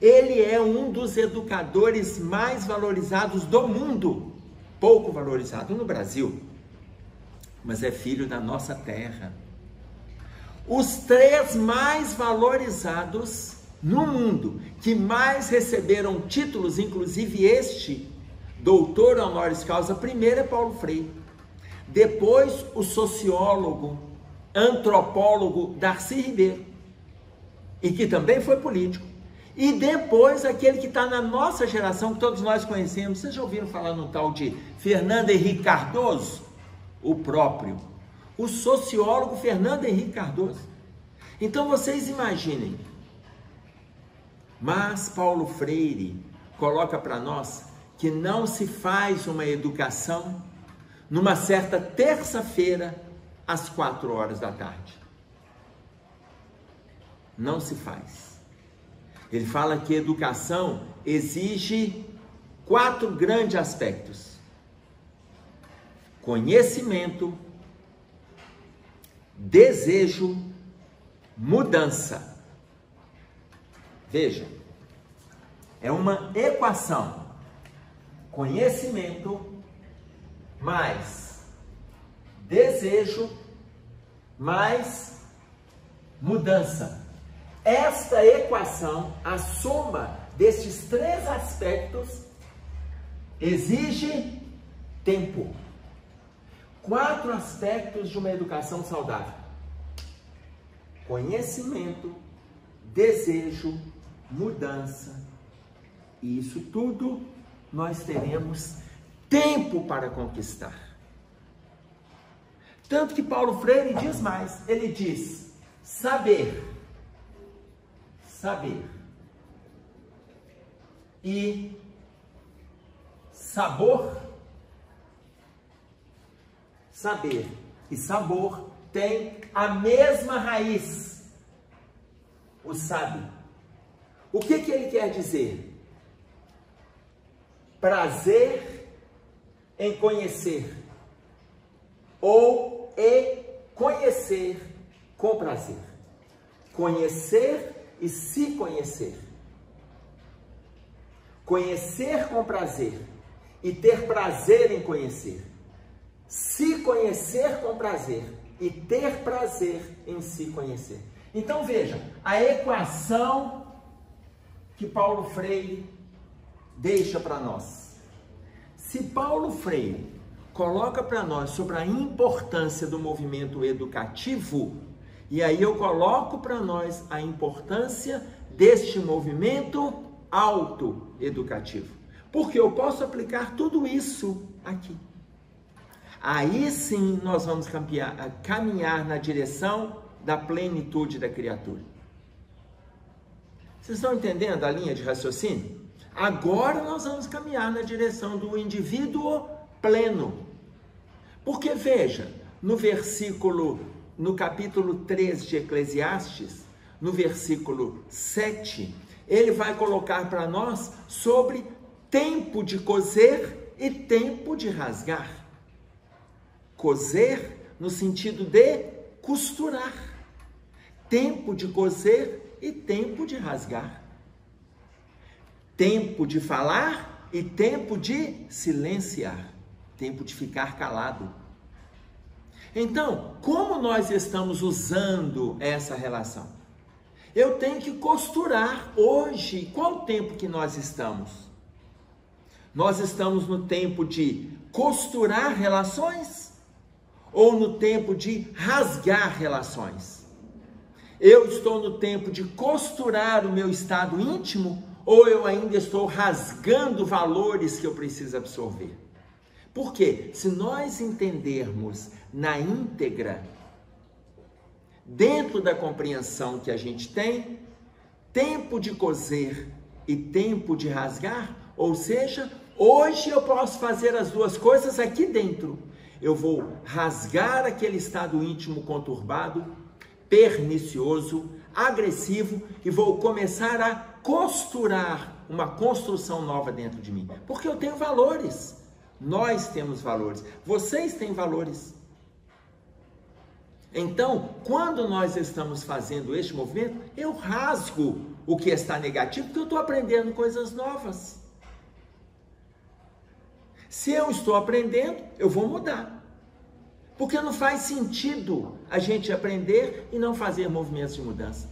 ele é um dos educadores mais valorizados do mundo, pouco valorizado no Brasil, mas é filho da nossa terra. Os 3 mais valorizados no mundo, que mais receberam títulos, inclusive este, doutor honoris causa, primeiro é Paulo Freire, depois o sociólogo, antropólogo Darcy Ribeiro, e que também foi político, e depois aquele que está na nossa geração, que todos nós conhecemos. Vocês já ouviram falar no tal de Fernando Henrique Cardoso? O próprio, o sociólogo Fernando Henrique Cardoso. Então vocês imaginem, mas Paulo Freire coloca para nós que não se faz uma educação numa certa terça-feira às 4 horas da tarde. Não se faz. Ele fala que educação exige 4 grandes aspectos: conhecimento, desejo, mudança. Veja, é uma equação: conhecimento mais desejo mais mudança. Esta equação, a soma destes 3 aspectos, exige tempo. 4 aspectos de uma educação saudável: conhecimento, desejo, mudança. E isso tudo nós teremos tempo para conquistar. Tanto que Paulo Freire diz mais, ele diz: saber e sabor. Saber e sabor têm a mesma raiz. O sabe. O que ele quer dizer? Prazer em conhecer, ou conhecer com prazer. Conhecer e se conhecer. Conhecer com prazer e ter prazer em conhecer. Se conhecer com prazer e ter prazer em se conhecer. Então veja, a equação que Paulo Freire deixa para nós. Se Paulo Freire coloca para nós sobre a importância do movimento educativo, e aí eu coloco para nós a importância deste movimento autoeducativo. Porque eu posso aplicar tudo isso aqui. Aí sim nós vamos caminhar na direção da plenitude da criatura. Vocês estão entendendo a linha de raciocínio? Agora nós vamos caminhar na direção do indivíduo pleno. Porque veja, no capítulo 3 de Eclesiastes, no versículo 7, ele vai colocar para nós sobre tempo de coser e tempo de rasgar. Coser no sentido de costurar. Tempo de coser e tempo de rasgar. Tempo de falar e tempo de silenciar. Tempo de ficar calado. Então, como nós estamos usando essa relação? Eu tenho que costurar hoje. Qual o tempo que nós estamos? Nós estamos no tempo de costurar relações ou no tempo de rasgar relações? Eu estou no tempo de costurar o meu estado íntimo ou eu ainda estou rasgando valores que eu preciso absorver? Porque se nós entendermos na íntegra, dentro da compreensão que a gente tem, tempo de coser e tempo de rasgar, ou seja, hoje eu posso fazer as duas coisas aqui dentro. Eu vou rasgar aquele estado íntimo conturbado, pernicioso, agressivo e vou começar a costurar uma construção nova dentro de mim. Porque eu tenho valores. Nós temos valores. Vocês têm valores. Então, quando nós estamos fazendo este movimento, eu rasgo o que está negativo, porque eu estou aprendendo coisas novas. Se eu estou aprendendo, eu vou mudar. Porque não faz sentido a gente aprender e não fazer movimentos de mudança.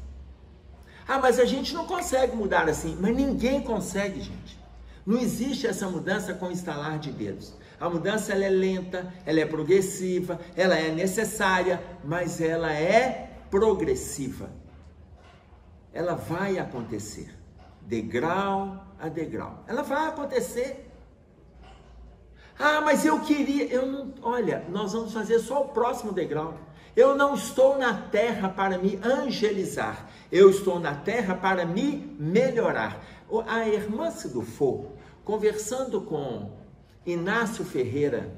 Ah, mas a gente não consegue mudar assim. Mas ninguém consegue, gente. Não existe essa mudança com estalar de dedos. A mudança ela é lenta, ela é progressiva, ela é necessária, mas ela é progressiva. Ela vai acontecer, degrau a degrau. Ela vai acontecer. Ah, mas eu queria, olha, nós vamos fazer só o próximo degrau. Eu não estou na terra para me angelizar, eu estou na terra para me melhorar. A irmã Sidufo, conversando com Inácio Ferreira,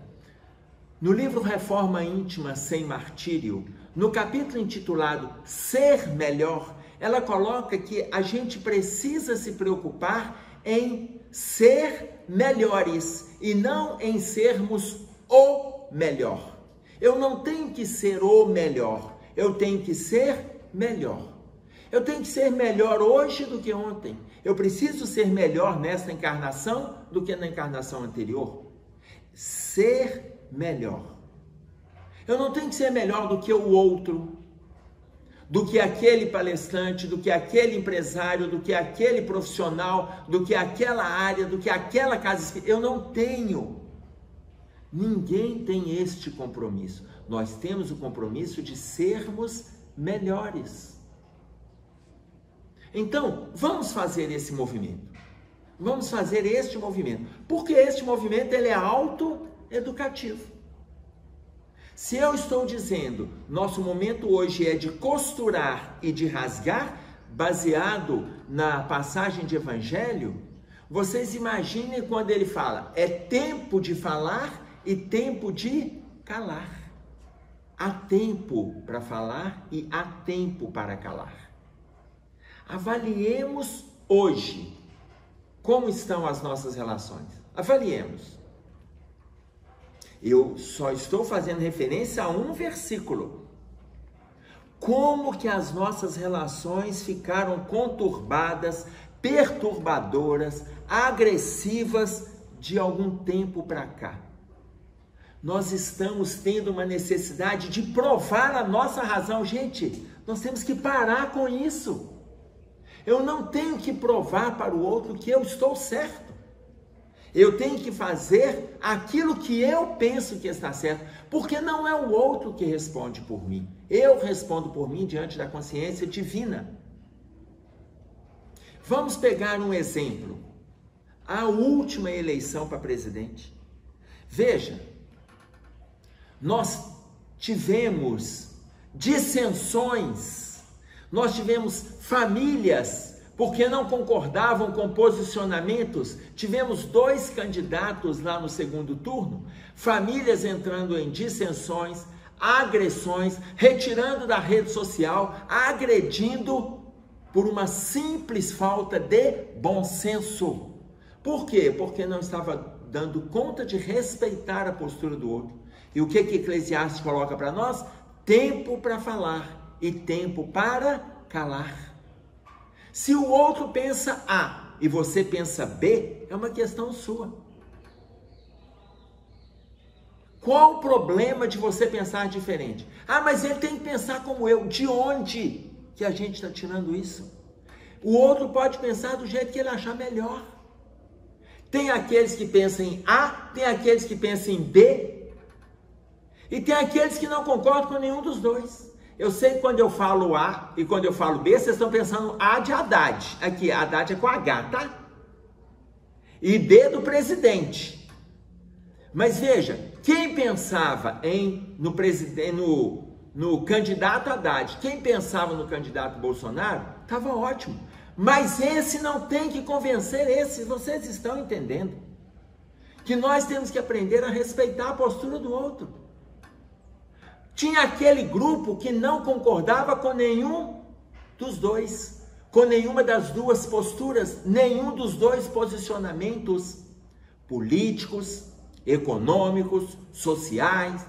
no livro Reforma Íntima Sem Martírio, no capítulo intitulado Ser Melhor, ela coloca que a gente precisa se preocupar em ser melhores e não em sermos o melhor. Eu não tenho que ser o melhor, eu tenho que ser melhor. Eu tenho que ser melhor hoje do que ontem. Eu preciso ser melhor nesta encarnação do que na encarnação anterior. Ser melhor. Eu não tenho que ser melhor do que o outro, do que aquele palestrante, do que aquele empresário, do que aquele profissional, do que aquela área, do que aquela casa espírita. Eu não tenho. Ninguém tem este compromisso. Nós temos o compromisso de sermos melhores. Então, vamos fazer esse movimento. Vamos fazer este movimento. Porque este movimento ele é autoeducativo. Se eu estou dizendo, nosso momento hoje é de costurar e de rasgar, baseado na passagem de Evangelho, vocês imaginem quando ele fala, é tempo de falar e tempo de calar. Há tempo para falar e há tempo para calar. Avaliemos hoje como estão as nossas relações. Avaliemos. Eu só estou fazendo referência a um versículo. Como que as nossas relações ficaram conturbadas, perturbadoras, agressivas de algum tempo para cá. Nós estamos tendo uma necessidade de provar a nossa razão. Gente, nós temos que parar com isso. Eu não tenho que provar para o outro que eu estou certo. Eu tenho que fazer aquilo que eu penso que está certo, porque não é o outro que responde por mim. Eu respondo por mim diante da consciência divina. Vamos pegar um exemplo. A última eleição para presidente. Veja, nós tivemos dissensões, nós tivemos famílias, porque não concordavam com posicionamentos, tivemos 2 candidatos lá no segundo turno, famílias entrando em dissensões, agressões, retirando da rede social, agredindo por uma simples falta de bom senso. Por quê? Porque não estava dando conta de respeitar a postura do outro. E o que Eclesiastes coloca para nós? Tempo para falar e tempo para calar. Se o outro pensa A e você pensa B, é uma questão sua. Qual o problema de você pensar diferente? Ah, mas ele tem que pensar como eu. De onde que a gente está tirando isso? O outro pode pensar do jeito que ele achar melhor. Tem aqueles que pensam em A, tem aqueles que pensam em B, e tem aqueles que não concordam com nenhum dos dois. Eu sei que quando eu falo A e quando eu falo B, vocês estão pensando A de Haddad. Aqui, Haddad é com H, tá? E B do presidente. Mas veja, quem pensava no candidato Haddad, quem pensava no candidato Bolsonaro, estava ótimo. Mas esse não tem que convencer esse, vocês estão entendendo? Que nós temos que aprender a respeitar a postura do outro. Tinha aquele grupo que não concordava com nenhum dos dois, com nenhuma das duas posturas, nenhum dos dois posicionamentos políticos, econômicos, sociais.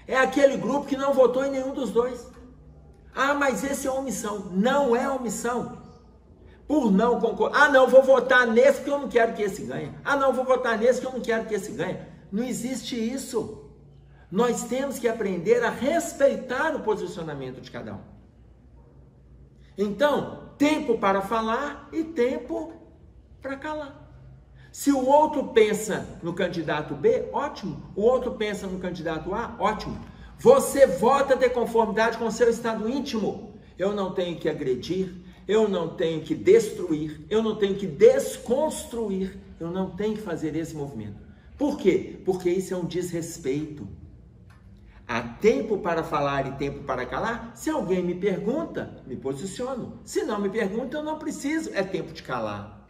É aquele grupo que não votou em nenhum dos dois. Ah, mas esse é omissão. Não é omissão. Por não concordar. Ah, não, vou votar nesse que eu não quero que esse ganhe. Ah, não, vou votar nesse que eu não quero que esse ganhe. Não existe isso. Nós temos que aprender a respeitar o posicionamento de cada um. Então, tempo para falar e tempo para calar. Se o outro pensa no candidato B, ótimo. O outro pensa no candidato A, ótimo. Você vota de conformidade com o seu estado íntimo. Eu não tenho que agredir, eu não tenho que destruir, eu não tenho que desconstruir, eu não tenho que fazer esse movimento. Por quê? Porque isso é um desrespeito. Há tempo para falar e tempo para calar? Se alguém me pergunta, me posiciono. Se não me pergunta, eu não preciso. É tempo de calar.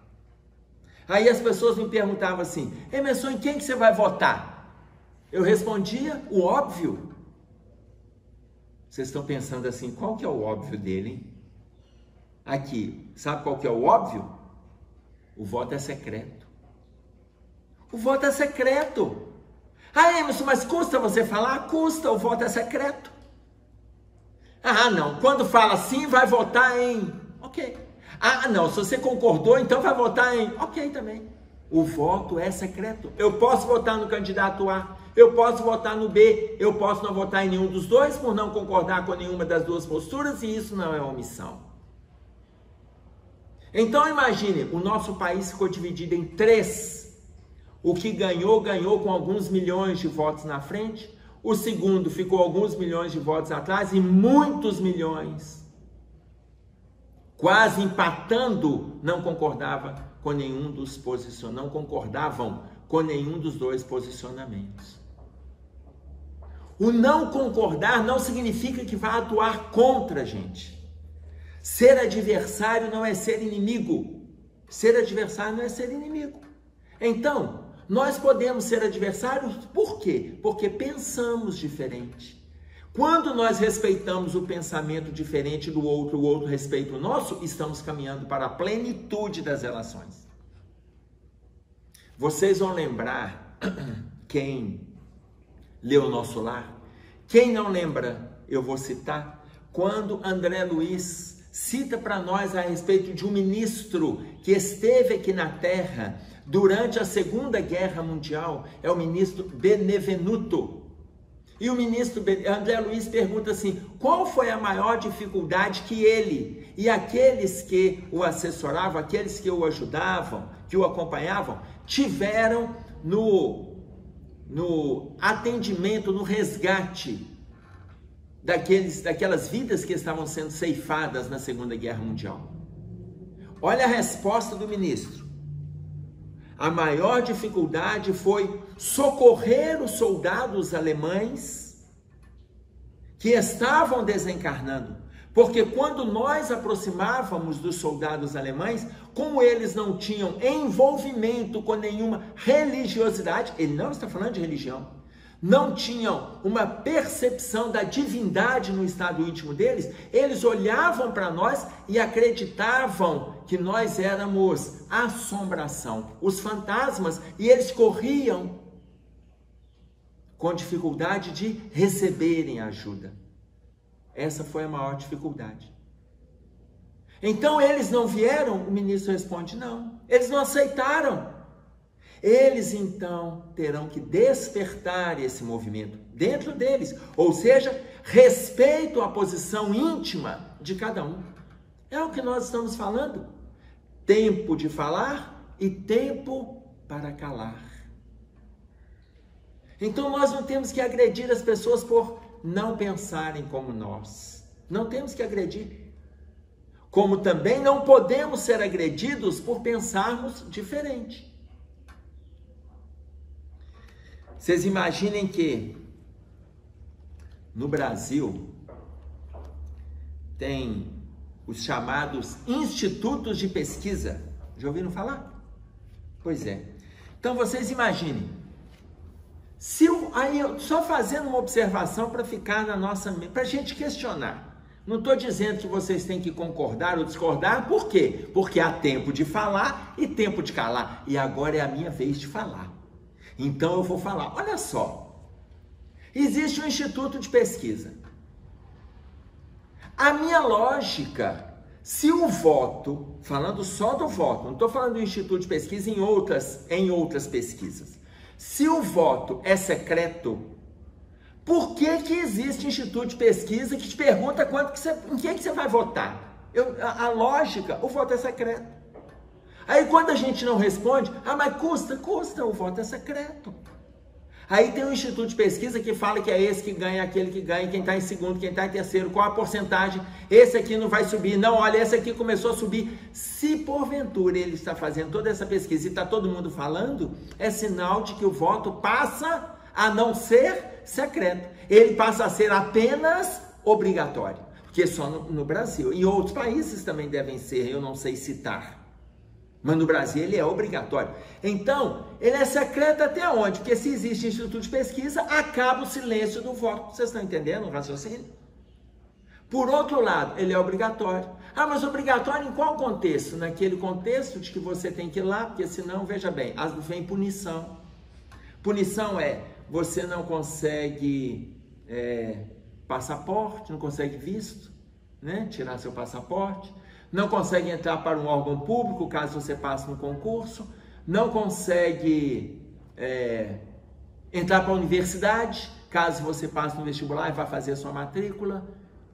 Aí as pessoas me perguntavam assim, Emerson, em quem que você vai votar? Eu respondia o óbvio. Vocês estão pensando assim, qual que é o óbvio dele, hein? Aqui, sabe qual que é o óbvio? O voto é secreto. O voto é secreto. Ah, Emerson, mas custa você falar? Custa, o voto é secreto. Ah, não, quando fala assim, vai votar em... Ok. Ah, não, se você concordou, então vai votar em... Ok também. O voto é secreto. Eu posso votar no candidato A, eu posso votar no B, eu posso não votar em nenhum dos dois por não concordar com nenhuma das duas posturas, e isso não é omissão. Então imagine, o nosso país ficou dividido em 3. O que ganhou, ganhou com alguns milhões de votos na frente. O segundo ficou alguns milhões de votos atrás e muitos milhões, quase empatando, não concordavam com nenhum dos dois posicionamentos. O não concordar não significa que vai atuar contra a gente. Ser adversário não é ser inimigo. Ser adversário não é ser inimigo. Então, nós podemos ser adversários, por quê? Porque pensamos diferente. Quando nós respeitamos o pensamento diferente do outro, o outro respeita o nosso, estamos caminhando para a plenitude das relações. Vocês vão lembrar, quem leu Nosso Lar? Quem não lembra, eu vou citar, quando André Luiz cita para nós a respeito de um ministro que esteve aqui na terra durante a Segunda Guerra Mundial, é o ministro Benevenuto. E o ministro André Luiz pergunta assim, qual foi a maior dificuldade que ele e aqueles que o assessoravam, aqueles que o ajudavam, que o acompanhavam, tiveram no atendimento, no resgate daquelas vidas que estavam sendo ceifadas na Segunda Guerra Mundial. Olha a resposta do ministro. A maior dificuldade foi socorrer os soldados alemães que estavam desencarnando. Porque quando nós aproximávamos dos soldados alemães, como eles não tinham envolvimento com nenhuma religiosidade, ele não está falando de religião, não tinham uma percepção da divindade no estado íntimo deles, eles olhavam para nós e acreditavam que nós éramos assombração, os fantasmas, e eles corriam com dificuldade de receberem ajuda. Essa foi a maior dificuldade. Então eles não vieram? O ministro responde, não. Eles não aceitaram. Eles então terão que despertar esse movimento dentro deles, ou seja, respeito à posição íntima de cada um. É o que nós estamos falando. Tempo de falar e tempo para calar. Então nós não temos que agredir as pessoas por não pensarem como nós. Não temos que agredir. Como também não podemos ser agredidos por pensarmos diferente. Vocês imaginem que no Brasil tem os chamados institutos de pesquisa. Já ouviram falar? Pois é. Então vocês imaginem, aí só fazendo uma observação para ficar na nossa mente, para a gente questionar. Não estou dizendo que vocês têm que concordar ou discordar, por quê? Porque há tempo de falar e tempo de calar. E agora é a minha vez de falar. Então eu vou falar, olha só, existe um instituto de pesquisa. A minha lógica, se o voto, falando só do voto, não estou falando do instituto de pesquisa em outras pesquisas, se o voto é secreto, por que existe instituto de pesquisa que te pergunta em que você vai votar? A lógica, o voto é secreto. Aí quando a gente não responde, mas custa, o voto é secreto. Aí tem um instituto de pesquisa que fala que é esse que ganha, aquele que ganha, quem está em segundo, quem está em terceiro, qual a porcentagem, esse aqui não vai subir, não, olha, esse aqui começou a subir. Se porventura ele está fazendo toda essa pesquisa e está todo mundo falando, é sinal de que o voto passa a não ser secreto. Ele passa a ser apenas obrigatório, porque só no Brasil. Em outros países também devem ser, eu não sei citar. Mas no Brasil ele é obrigatório. Então, ele é secreto até onde? Porque se existe instituto de pesquisa, acaba o silêncio do voto. Vocês estão entendendo o raciocínio? Por outro lado, ele é obrigatório. Mas obrigatório em qual contexto? Naquele contexto de que você tem que ir lá, porque senão, veja bem, vem punição. Punição é, você não consegue passaporte, não consegue visto, né? Tirar seu passaporte. Não consegue entrar para um órgão público, caso você passe no concurso, não consegue entrar para a universidade, caso você passe no vestibular e vá fazer a sua matrícula,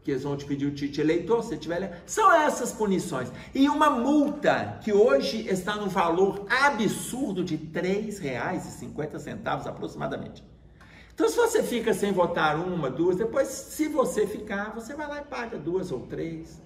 que eles vão te pedir o título de eleitor, se você tiver. São essas punições. E uma multa que hoje está no valor absurdo de R$ 3,50 aproximadamente. Então, se você fica sem votar uma, duas, depois, se você ficar, você vai lá e paga 2 ou 3.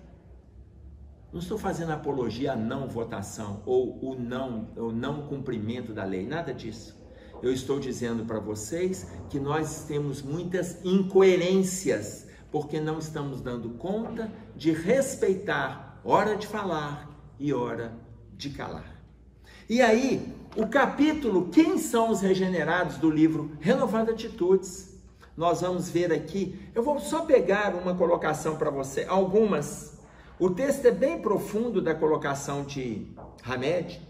Não estou fazendo apologia à não votação ou o não cumprimento da lei, nada disso. Eu estou dizendo para vocês que nós temos muitas incoerências, porque não estamos dando conta de respeitar hora de falar e hora de calar. E aí, o capítulo Quem são os regenerados do livro Renovando Atitudes, nós vamos ver aqui, eu vou só pegar uma colocação para você, algumas. O texto é bem profundo da colocação de Hamed,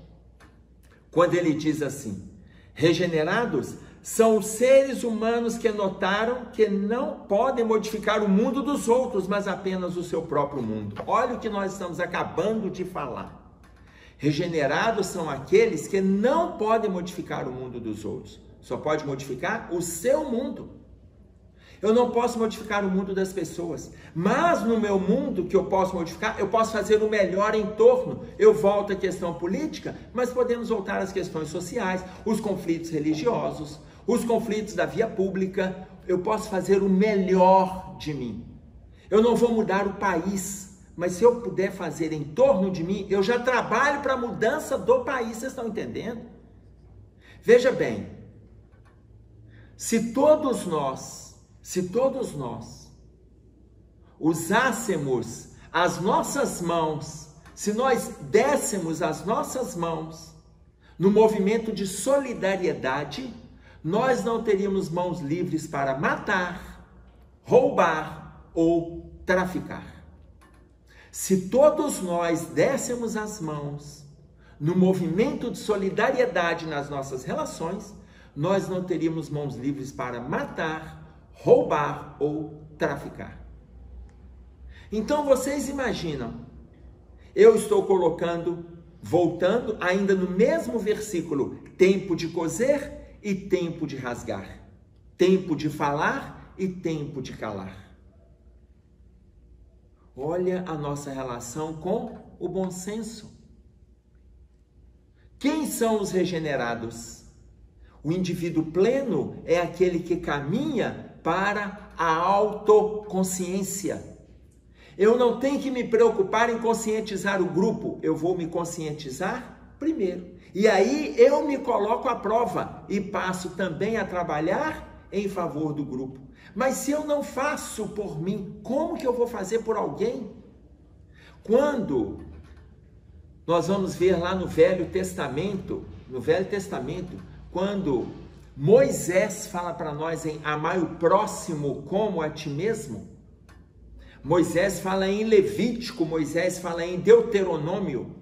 quando ele diz assim: regenerados são os seres humanos que notaram que não podem modificar o mundo dos outros, mas apenas o seu próprio mundo. Olha o que nós estamos acabando de falar. Regenerados são aqueles que não podem modificar o mundo dos outros, só pode modificar o seu mundo. Eu não posso modificar o mundo das pessoas, mas no meu mundo que eu posso modificar, eu posso fazer o melhor em torno. Eu volto à questão política, mas podemos voltar às questões sociais, os conflitos religiosos, os conflitos da via pública. Eu posso fazer o melhor de mim. Eu não vou mudar o país, mas se eu puder fazer em torno de mim, eu já trabalho para a mudança do país. Vocês estão entendendo? Veja bem, se todos nós usássemos as nossas mãos, se nós dessemos as nossas mãos no movimento de solidariedade, nós não teríamos mãos livres para matar, roubar ou traficar. Se todos nós dessemos as mãos no movimento de solidariedade nas nossas relações, nós não teríamos mãos livres para matar, roubar ou traficar. Então vocês imaginam, eu estou colocando, voltando ainda no mesmo versículo, tempo de coser e tempo de rasgar, tempo de falar e tempo de calar. Olha a nossa relação com o bom senso. Quem são os regenerados? O indivíduo pleno é aquele que caminha para a autoconsciência. Eu não tenho que me preocupar em conscientizar o grupo, eu vou me conscientizar primeiro. E aí eu me coloco à prova e passo também a trabalhar em favor do grupo. Mas se eu não faço por mim, como que eu vou fazer por alguém? Quando nós vamos ver lá no Velho Testamento, quando Moisés fala para nós em amar o próximo como a ti mesmo, Moisés fala em Levítico, Moisés fala em Deuteronômio.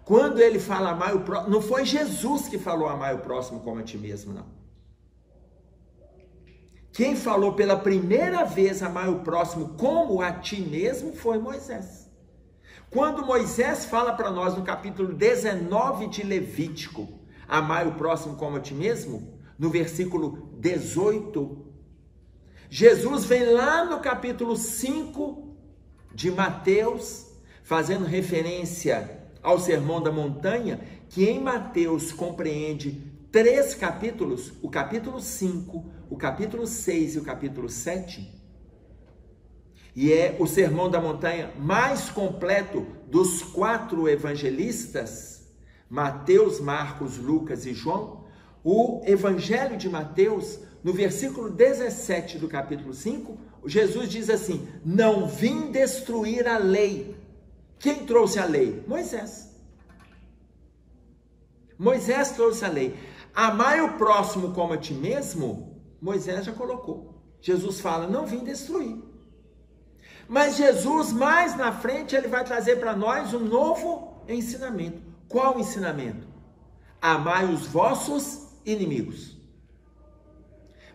Quando ele fala amar o próximo, não foi Jesus que falou amar o próximo como a ti mesmo, não. Quem falou pela primeira vez amar o próximo como a ti mesmo foi Moisés. Quando Moisés fala para nós no capítulo 19 de Levítico, amar o próximo como a ti mesmo, no versículo 18, Jesus vem lá no capítulo 5 de Mateus, fazendo referência ao Sermão da Montanha, que em Mateus compreende 3 capítulos, o capítulo 5, o capítulo 6 e o capítulo 7, e é o Sermão da Montanha mais completo dos 4 evangelistas, Mateus, Marcos, Lucas e João. O Evangelho de Mateus, no versículo 17 do capítulo 5, Jesus diz assim: não vim destruir a lei. Quem trouxe a lei? Moisés. Moisés trouxe a lei. Amai o próximo como a ti mesmo, Moisés já colocou. Jesus fala, não vim destruir. Mas Jesus, mais na frente, ele vai trazer para nós um novo ensinamento. Qual ensinamento? Amai os vossos inimigos.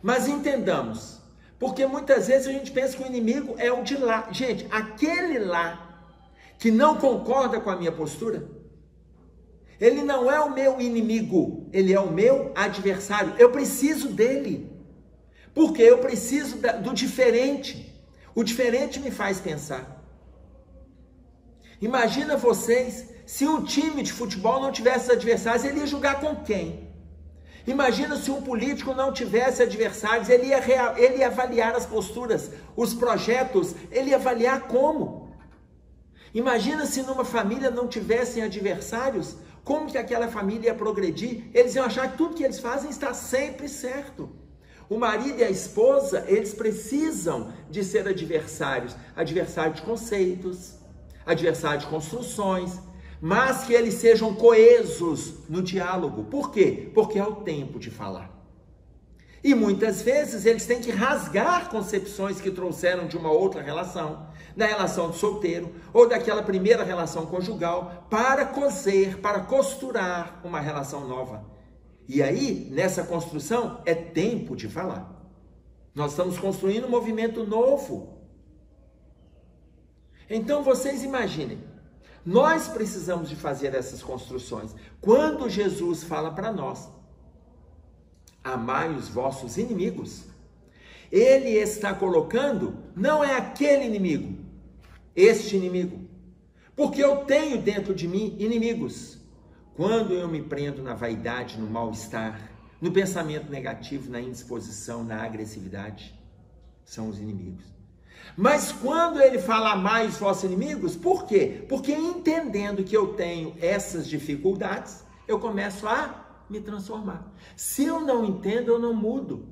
Mas entendamos, porque muitas vezes a gente pensa que o inimigo é o de lá. Gente, aquele lá que não concorda com a minha postura, ele não é o meu inimigo, ele é o meu adversário. Eu preciso dele, porque eu preciso do diferente. O diferente me faz pensar. Imagina vocês, se um time de futebol não tivesse adversários, ele ia jogar com quem? Imagina se um político não tivesse adversários, ele ia avaliar as posturas, os projetos, ele ia avaliar como? Imagina se numa família não tivessem adversários, como que aquela família ia progredir? Eles iam achar que tudo que eles fazem está sempre certo. O marido e a esposa, eles precisam de ser adversários, adversário de conceitos, adversário de construções, mas que eles sejam coesos no diálogo. Por quê? Porque é o tempo de falar. E muitas vezes eles têm que rasgar concepções que trouxeram de uma outra relação, da relação de solteiro, ou daquela primeira relação conjugal, para coser, para costurar uma relação nova. E aí, nessa construção, é tempo de falar. Nós estamos construindo um movimento novo. Então, vocês imaginem, nós precisamos de fazer essas construções. Quando Jesus fala para nós, amai os vossos inimigos, ele está colocando, não é aquele inimigo, este inimigo, porque eu tenho dentro de mim inimigos. Quando eu me prendo na vaidade, no mal-estar, no pensamento negativo, na indisposição, na agressividade, são os inimigos. Mas quando ele fala amai os vossos inimigos, por quê? Porque entendendo que eu tenho essas dificuldades, eu começo a me transformar. Se eu não entendo, eu não mudo.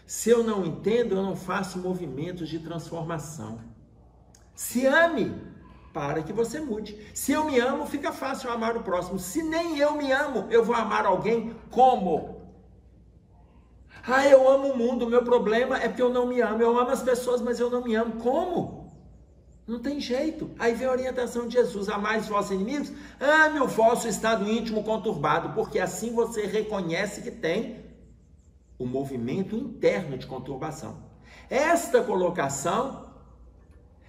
Se eu não entendo, eu não faço movimentos de transformação. Se ame, para que você mude. Se eu me amo, fica fácil amar o próximo. Se nem eu me amo, eu vou amar alguém como? Ah, eu amo o mundo, o meu problema é porque eu não me amo. Eu amo as pessoas, mas eu não me amo. Como? Não tem jeito. Aí vem a orientação de Jesus, amai os vossos inimigos, ame o vosso estado íntimo conturbado, porque assim você reconhece que tem o movimento interno de conturbação. Esta colocação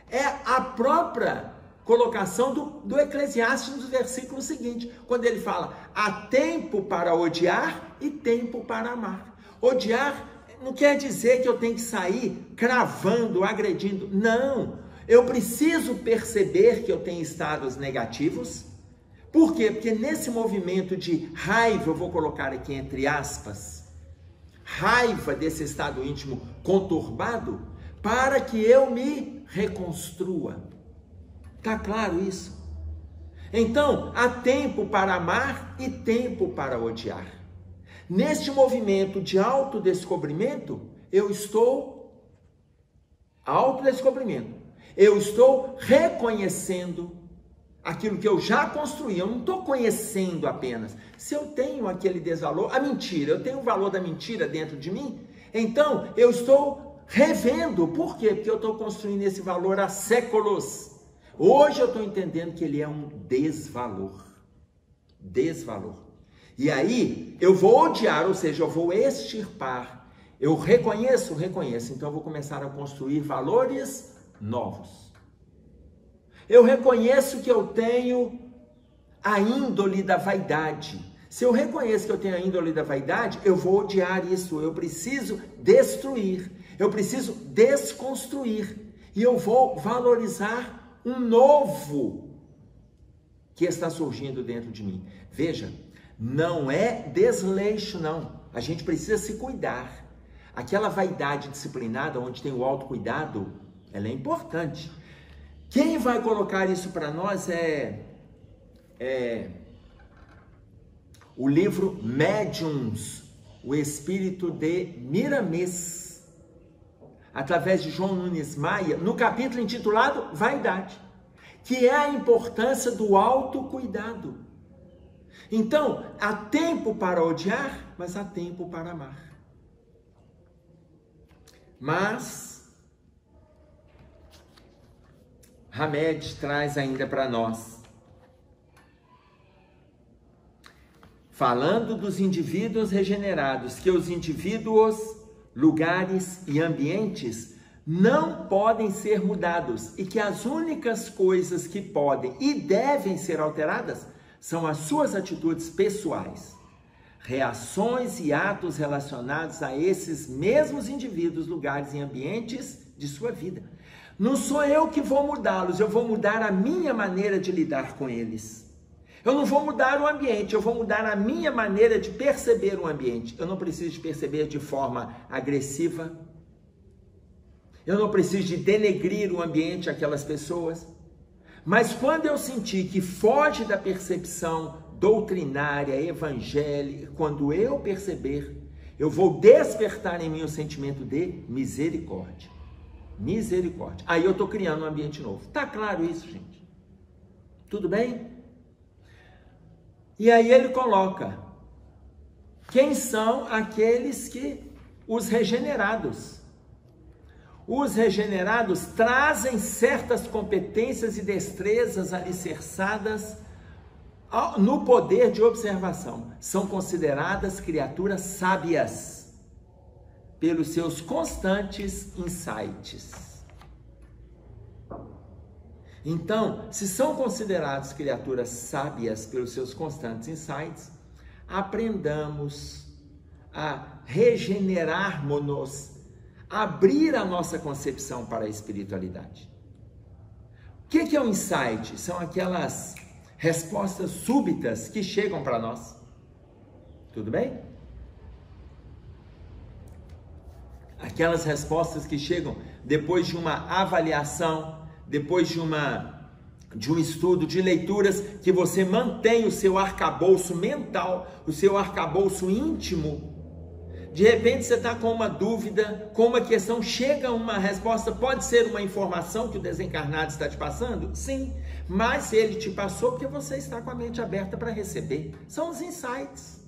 é a própria colocação do Eclesiastes no versículo seguinte, quando ele fala, há tempo para odiar e tempo para amar. Odiar não quer dizer que eu tenho que sair cravando, agredindo. Não, eu preciso perceber que eu tenho estados negativos. Por quê? Porque nesse movimento de raiva, eu vou colocar aqui entre aspas, raiva desse estado íntimo conturbado, para que eu me reconstrua. Tá claro isso? Então, há tempo para amar e tempo para odiar. Neste movimento de autodescobrimento, eu estou reconhecendo aquilo que eu já construí. Eu não estou conhecendo apenas. Se eu tenho aquele desvalor, a mentira, eu tenho o valor da mentira dentro de mim, então eu estou revendo. Por quê? Porque eu estou construindo esse valor há séculos. Hoje eu estou entendendo que ele é um desvalor. Desvalor. E aí eu vou odiar, ou seja, eu vou extirpar. Eu reconheço. Então eu vou começar a construir valores novos. Eu reconheço que eu tenho a índole da vaidade. Se eu reconheço que eu tenho a índole da vaidade, eu vou odiar isso. Eu preciso destruir. Eu preciso desconstruir. E eu vou valorizar um novo que está surgindo dentro de mim. Veja, não é desleixo, não. A gente precisa se cuidar. Aquela vaidade disciplinada, onde tem o autocuidado, ela é importante. Quem vai colocar isso para nós é o livro Médiuns, o Espírito de Miramês, através de João Nunes Maia, no capítulo intitulado Vaidade, que é a importância do autocuidado. Então, há tempo para odiar, mas há tempo para amar. Mas Hamed traz ainda para nós, falando dos indivíduos regenerados, que os indivíduos, lugares e ambientes não podem ser mudados e que as únicas coisas que podem e devem ser alteradas são as suas atitudes pessoais, reações e atos relacionados a esses mesmos indivíduos, lugares e ambientes de sua vida. Não sou eu que vou mudá-los, eu vou mudar a minha maneira de lidar com eles. Eu não vou mudar o ambiente, eu vou mudar a minha maneira de perceber o ambiente. Eu não preciso de perceber de forma agressiva. Eu não preciso de denegrir o ambiente, aquelas pessoas. Mas quando eu sentir que foge da percepção doutrinária, evangélica, quando eu perceber, eu vou despertar em mim o sentimento de misericórdia. Misericórdia. Aí eu estou criando um ambiente novo. Tá claro isso, gente? Tudo bem? E aí ele coloca, quem são aqueles os regenerados? Os regenerados trazem certas competências e destrezas alicerçadas no poder de observação, são consideradas criaturas sábias pelos seus constantes insights. Então, se são considerados criaturas sábias pelos seus constantes insights, aprendamos a regenerarmos-nos, abrir a nossa concepção para a espiritualidade. O que é um insight? São aquelas respostas súbitas que chegam para nós. Tudo bem? Aquelas respostas que chegam depois de uma avaliação, depois de um estudo, de leituras, que você mantém o seu arcabouço mental, o seu arcabouço íntimo. De repente você está com uma dúvida, com uma questão, chega uma resposta, pode ser uma informação que o desencarnado está te passando? Sim, mas ele te passou porque você está com a mente aberta para receber. São os insights.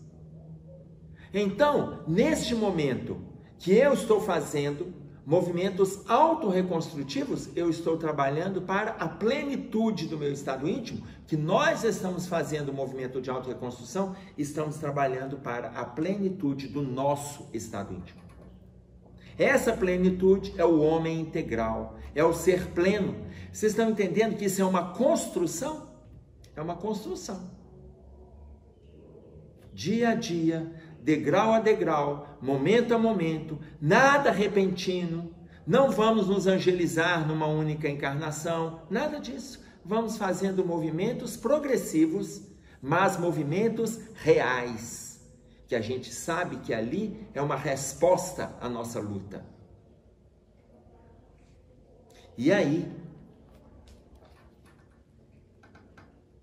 Então, neste momento que eu estou fazendo movimentos autorreconstrutivos, eu estou trabalhando para a plenitude do meu estado íntimo, que nós estamos fazendo o movimento de autorreconstrução, estamos trabalhando para a plenitude do nosso estado íntimo. Essa plenitude é o homem integral, é o ser pleno. Vocês estão entendendo que isso é uma construção? É uma construção. Dia a dia, degrau a degrau, momento a momento, nada repentino, não vamos nos angelizar numa única encarnação, nada disso. Vamos fazendo movimentos progressivos, mas movimentos reais, que a gente sabe que ali é uma resposta à nossa luta. E aí,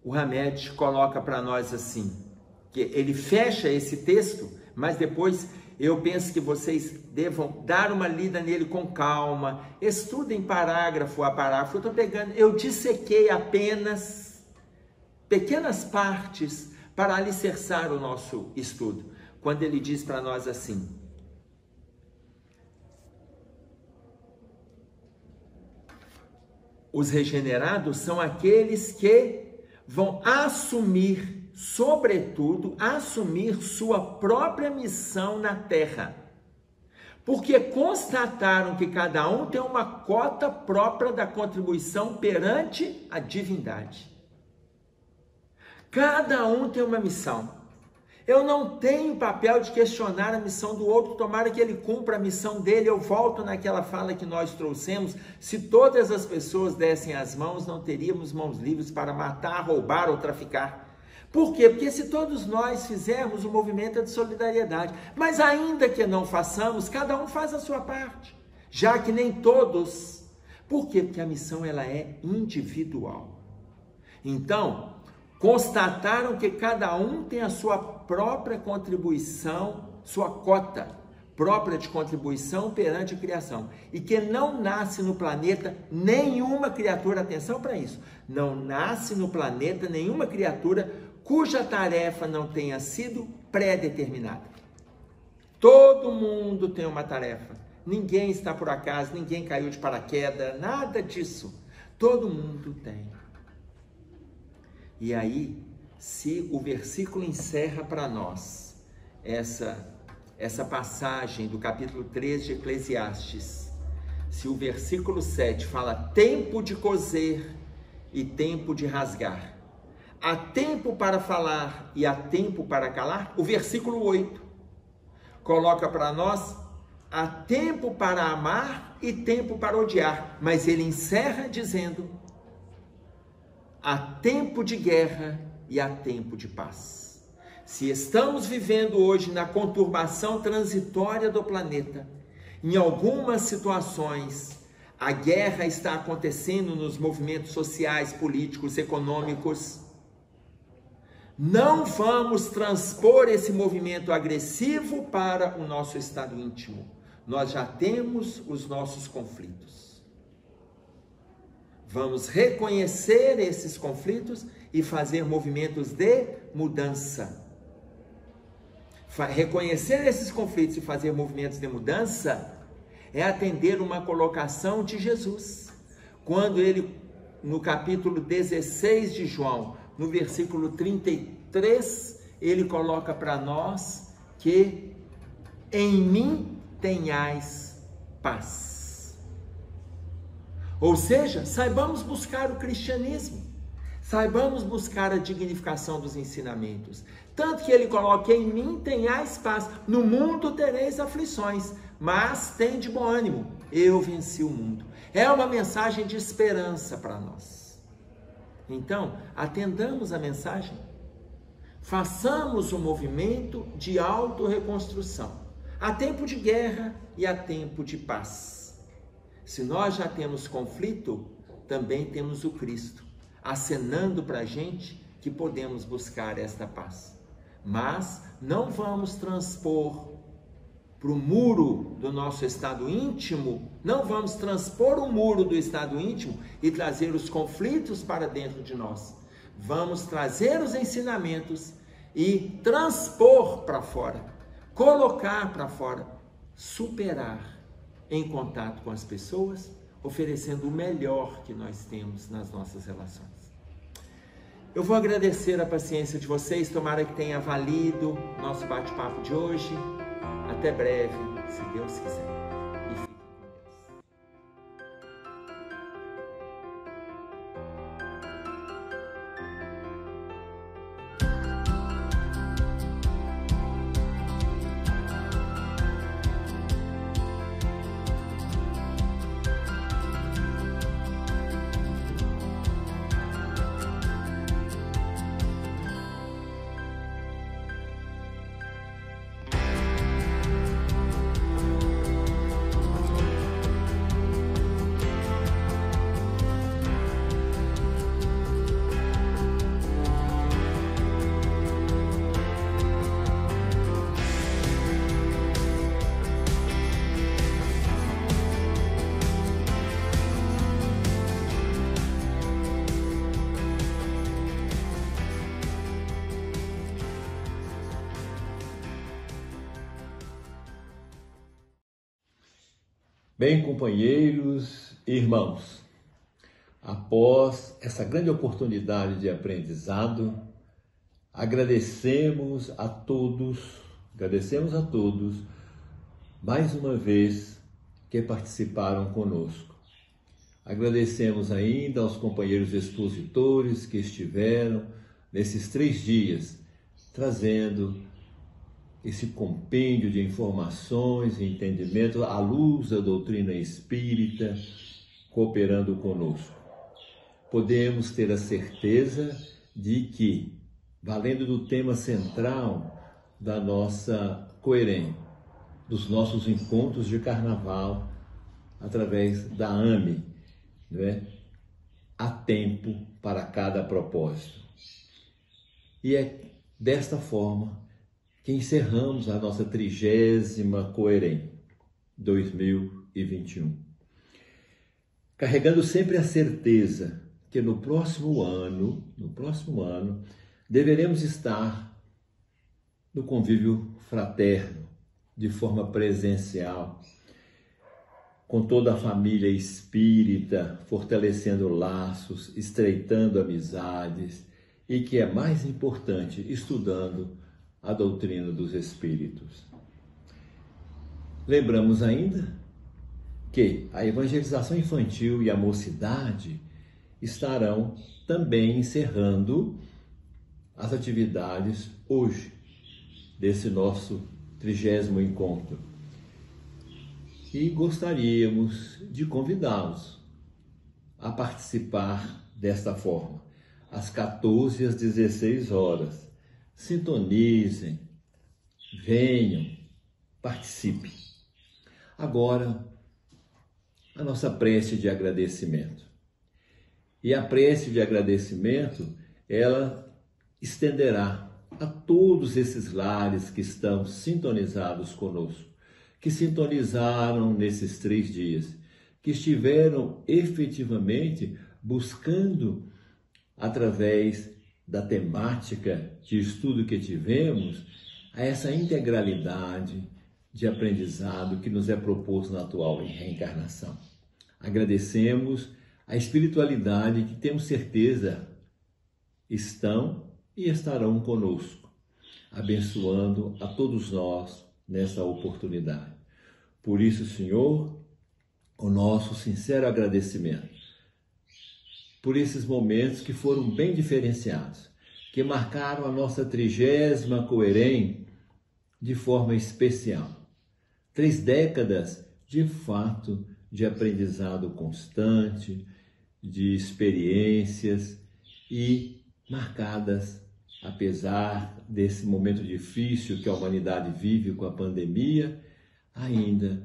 o Hamed coloca para nós assim, que ele fecha esse texto, mas depois eu penso que vocês devam dar uma lida nele com calma, estudem parágrafo a parágrafo. Eu dissequei apenas pequenas partes para alicerçar o nosso estudo. Quando ele diz para nós assim: os regenerados são aqueles que vão assumir, sobretudo, assumir sua própria missão na Terra, porque constataram que cada um tem uma cota própria da contribuição perante a divindade. Cada um tem uma missão. Eu não tenho papel de questionar a missão do outro, tomara que ele cumpra a missão dele. Eu volto naquela fala que nós trouxemos: se todas as pessoas dessem as mãos, não teríamos mãos livres para matar, roubar ou traficar. Por quê? Porque se todos nós fizermos, o movimento é de solidariedade. Mas ainda que não façamos, cada um faz a sua parte, já que nem todos. Por quê? Porque a missão ela é individual. Então, constataram que cada um tem a sua própria contribuição, sua cota própria de contribuição perante a criação, e que não nasce no planeta nenhuma criatura, atenção para isso, não nasce no planeta nenhuma criatura cuja tarefa não tenha sido pré-determinada. Todo mundo tem uma tarefa, ninguém está por acaso, ninguém caiu de paraquedas, nada disso, todo mundo tem. E aí, se o versículo encerra para nós essa passagem do capítulo 3 de Eclesiastes, se o versículo 7 fala tempo de coser e tempo de rasgar, há tempo para falar e há tempo para calar, o versículo 8 coloca para nós há tempo para amar e tempo para odiar, mas ele encerra dizendo: há tempo de guerra e há tempo de paz. Se estamos vivendo hoje na conturbação transitória do planeta, em algumas situações, a guerra está acontecendo nos movimentos sociais, políticos, econômicos. Não vamos transpor esse movimento agressivo para o nosso estado íntimo. Nós já temos os nossos conflitos. Vamos reconhecer esses conflitos e fazer movimentos de mudança. Reconhecer esses conflitos e fazer movimentos de mudança é atender uma colocação de Jesus. Quando ele, no capítulo 16 de João, no versículo 33, ele coloca para nós que em mim tenhais paz. Ou seja, saibamos buscar o cristianismo, saibamos buscar a dignificação dos ensinamentos. Tanto que ele coloca: em mim tenhais paz, no mundo tereis aflições, mas tende bom ânimo, eu venci o mundo. É uma mensagem de esperança para nós. Então, atendamos a mensagem, façamos um movimento de autorreconstrução. Há tempo de guerra e há tempo de paz. Se nós já temos conflito, também temos o Cristo, acenando para a gente que podemos buscar esta paz. Mas não vamos transpor para o muro do nosso estado íntimo, não vamos transpor o muro do estado íntimo e trazer os conflitos para dentro de nós. Vamos trazer os ensinamentos e transpor para fora, colocar para fora, superar em contato com as pessoas, oferecendo o melhor que nós temos nas nossas relações. Eu vou agradecer a paciência de vocês, tomara que tenha valido nosso bate-papo de hoje. Até breve, se Deus quiser. E fiquem com Deus. Bem, companheiros e irmãos, após essa grande oportunidade de aprendizado, agradecemos a todos mais uma vez que participaram conosco. Agradecemos ainda aos companheiros expositores que estiveram nesses 3 dias trazendo esse compêndio de informações e entendimento à luz da doutrina espírita, cooperando conosco. Podemos ter a certeza de que, valendo do tema central da nossa Coerem, dos nossos encontros de carnaval, através da AME, não é? Há tempo para cada propósito. E é desta forma que encerramos a nossa 30ª Coerem 2021. Carregando sempre a certeza que no próximo ano, deveremos estar no convívio fraterno, de forma presencial, com toda a família espírita, fortalecendo laços, estreitando amizades e, que é mais importante, estudando a doutrina dos Espíritos. Lembramos ainda que a evangelização infantil e a mocidade estarão também encerrando as atividades hoje, desse nosso 30º encontro. E gostaríamos de convidá-los a participar desta forma, às 14 às 16 horas. Sintonizem, venham, participem. Agora, a nossa prece de agradecimento. E a prece de agradecimento, ela estenderá a todos esses lares que estão sintonizados conosco, que sintonizaram nesses 3 dias, que estiveram efetivamente buscando, através da temática de estudo que tivemos, a essa integralidade de aprendizado que nos é proposto na atual reencarnação. Agradecemos a espiritualidade que temos certeza estão e estarão conosco, abençoando a todos nós nessa oportunidade. Por isso, Senhor, o nosso sincero agradecimento por esses momentos que foram bem diferenciados, que marcaram a nossa 30ª Coerem de forma especial. 3 décadas, de fato, de aprendizado constante, de experiências e marcadas, apesar desse momento difícil que a humanidade vive com a pandemia, ainda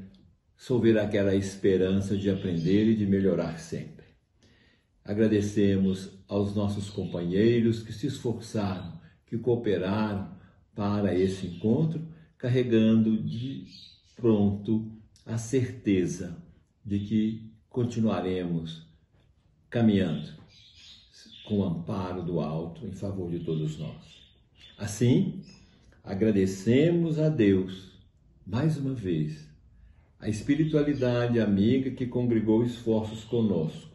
solver aquela esperança de aprender e de melhorar sempre. Agradecemos aos nossos companheiros que se esforçaram, que cooperaram para esse encontro, carregando de pronto a certeza de que continuaremos caminhando com o amparo do alto em favor de todos nós. Assim, agradecemos a Deus, mais uma vez, a espiritualidade amiga que congregou esforços conosco,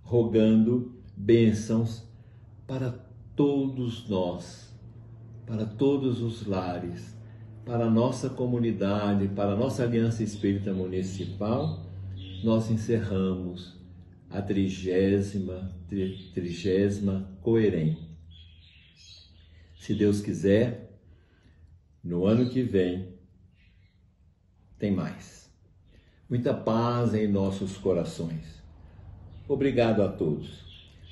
rogando bênçãos para todos nós, para todos os lares, para a nossa comunidade, para a nossa Aliança Espírita Municipal. Nós encerramos a 30ª Coerem. Se Deus quiser, no ano que vem, tem mais. Muita paz em nossos corações. Obrigado a todos.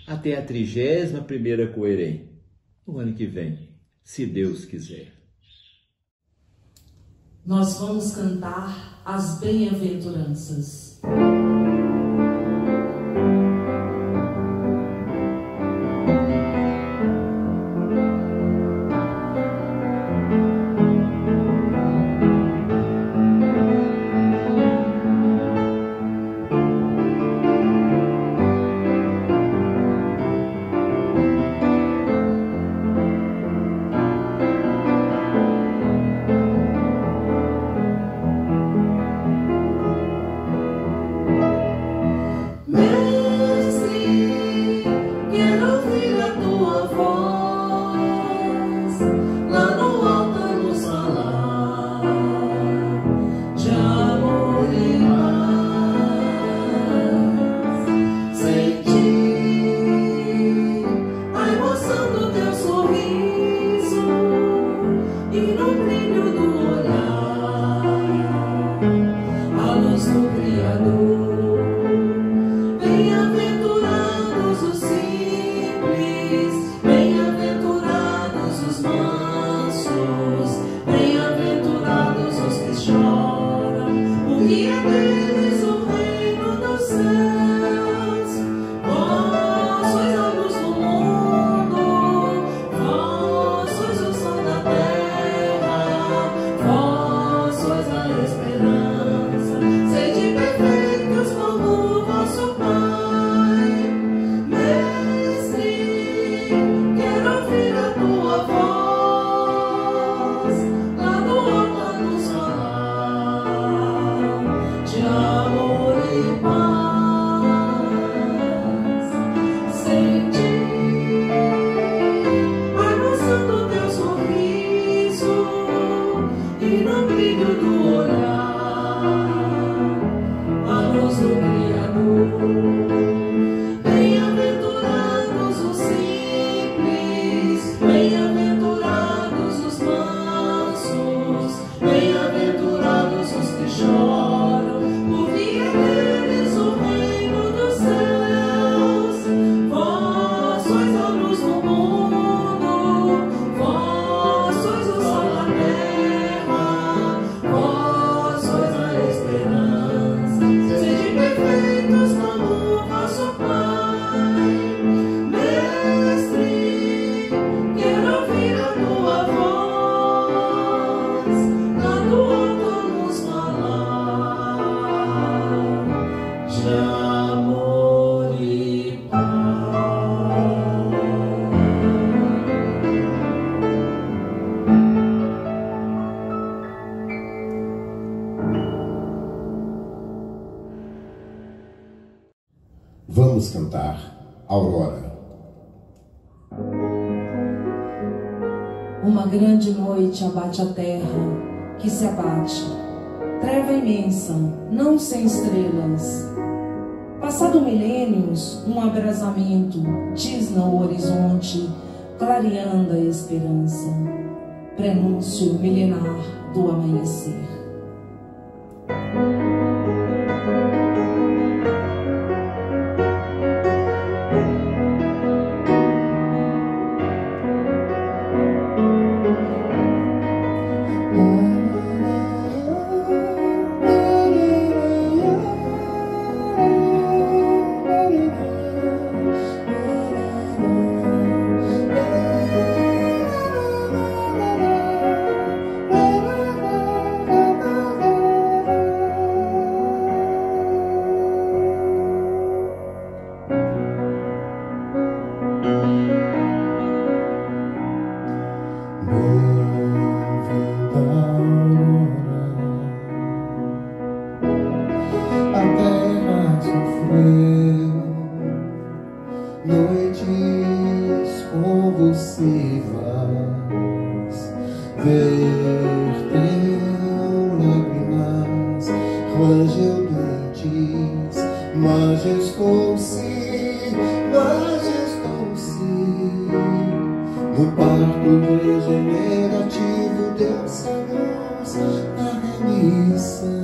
Até a 31ª Coerem, no ano que vem, se Deus quiser. Nós vamos cantar as bem-aventuranças. Vamos cantar Aurora. Uma grande noite abate a terra, que se abate. Treva imensa, não sem estrelas. Passado milênios, um abrasamento tisna o horizonte, clareando a esperança. Prenúncio milenar do amanhecer. Noites convulsivas verteu lágrimas, rangeu dentes, majestou-se no parto regenerativo, deu-se a luz na remissão.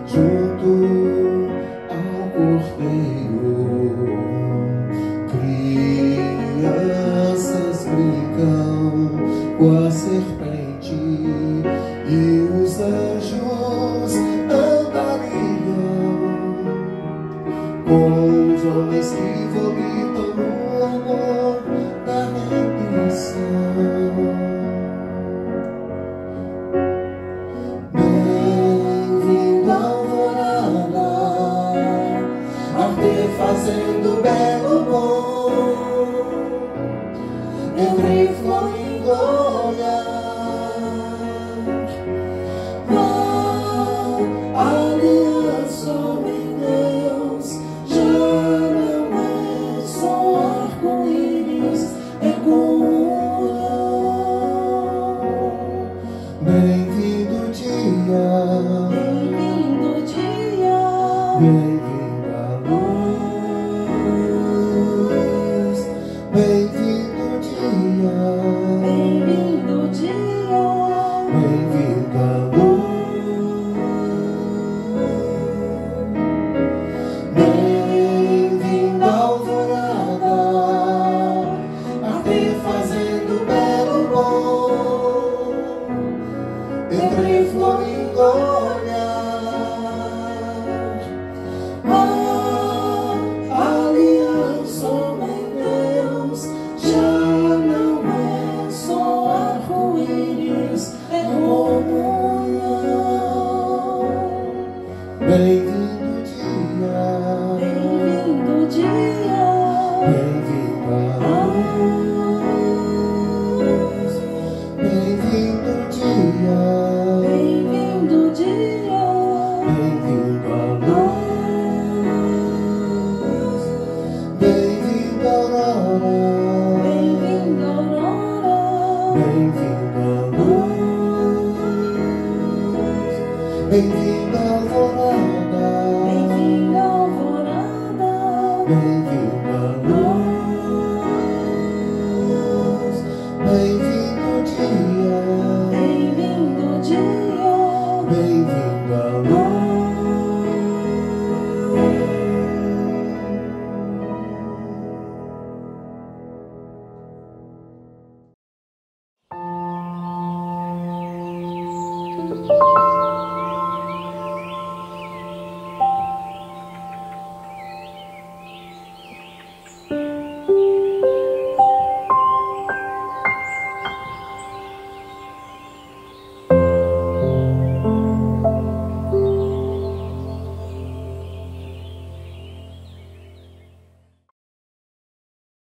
Junto ao cordeiro, crianças brincam com a serpente e os anjos andariam com os homens que vomitam no amor da redenção. Fazendo belo bom, entre flor e olhar, a aliança, homem Deus, já não é só arco-íris, é comunhão. Bem-vindo dia, bem-vindo dia, bem-vindo a luz. Bem-vindo dia, bem-vindo dia, bem-vindo a luz. Bem-vindo a alvorada, arte fazendo belo bom, entre flor e olhar. Aliança, homem Deus, já não é só arco-íris, é comunhão. Bem-vindo dia, bem-vindo dia, bem-vindo a luz. Bem-vindo dia, bem-vindo dia, bem-vindo a luz. Bem-vindo aurora, bem-vindo aurora, bem-vindo a luz. Bem-vindo alvorada.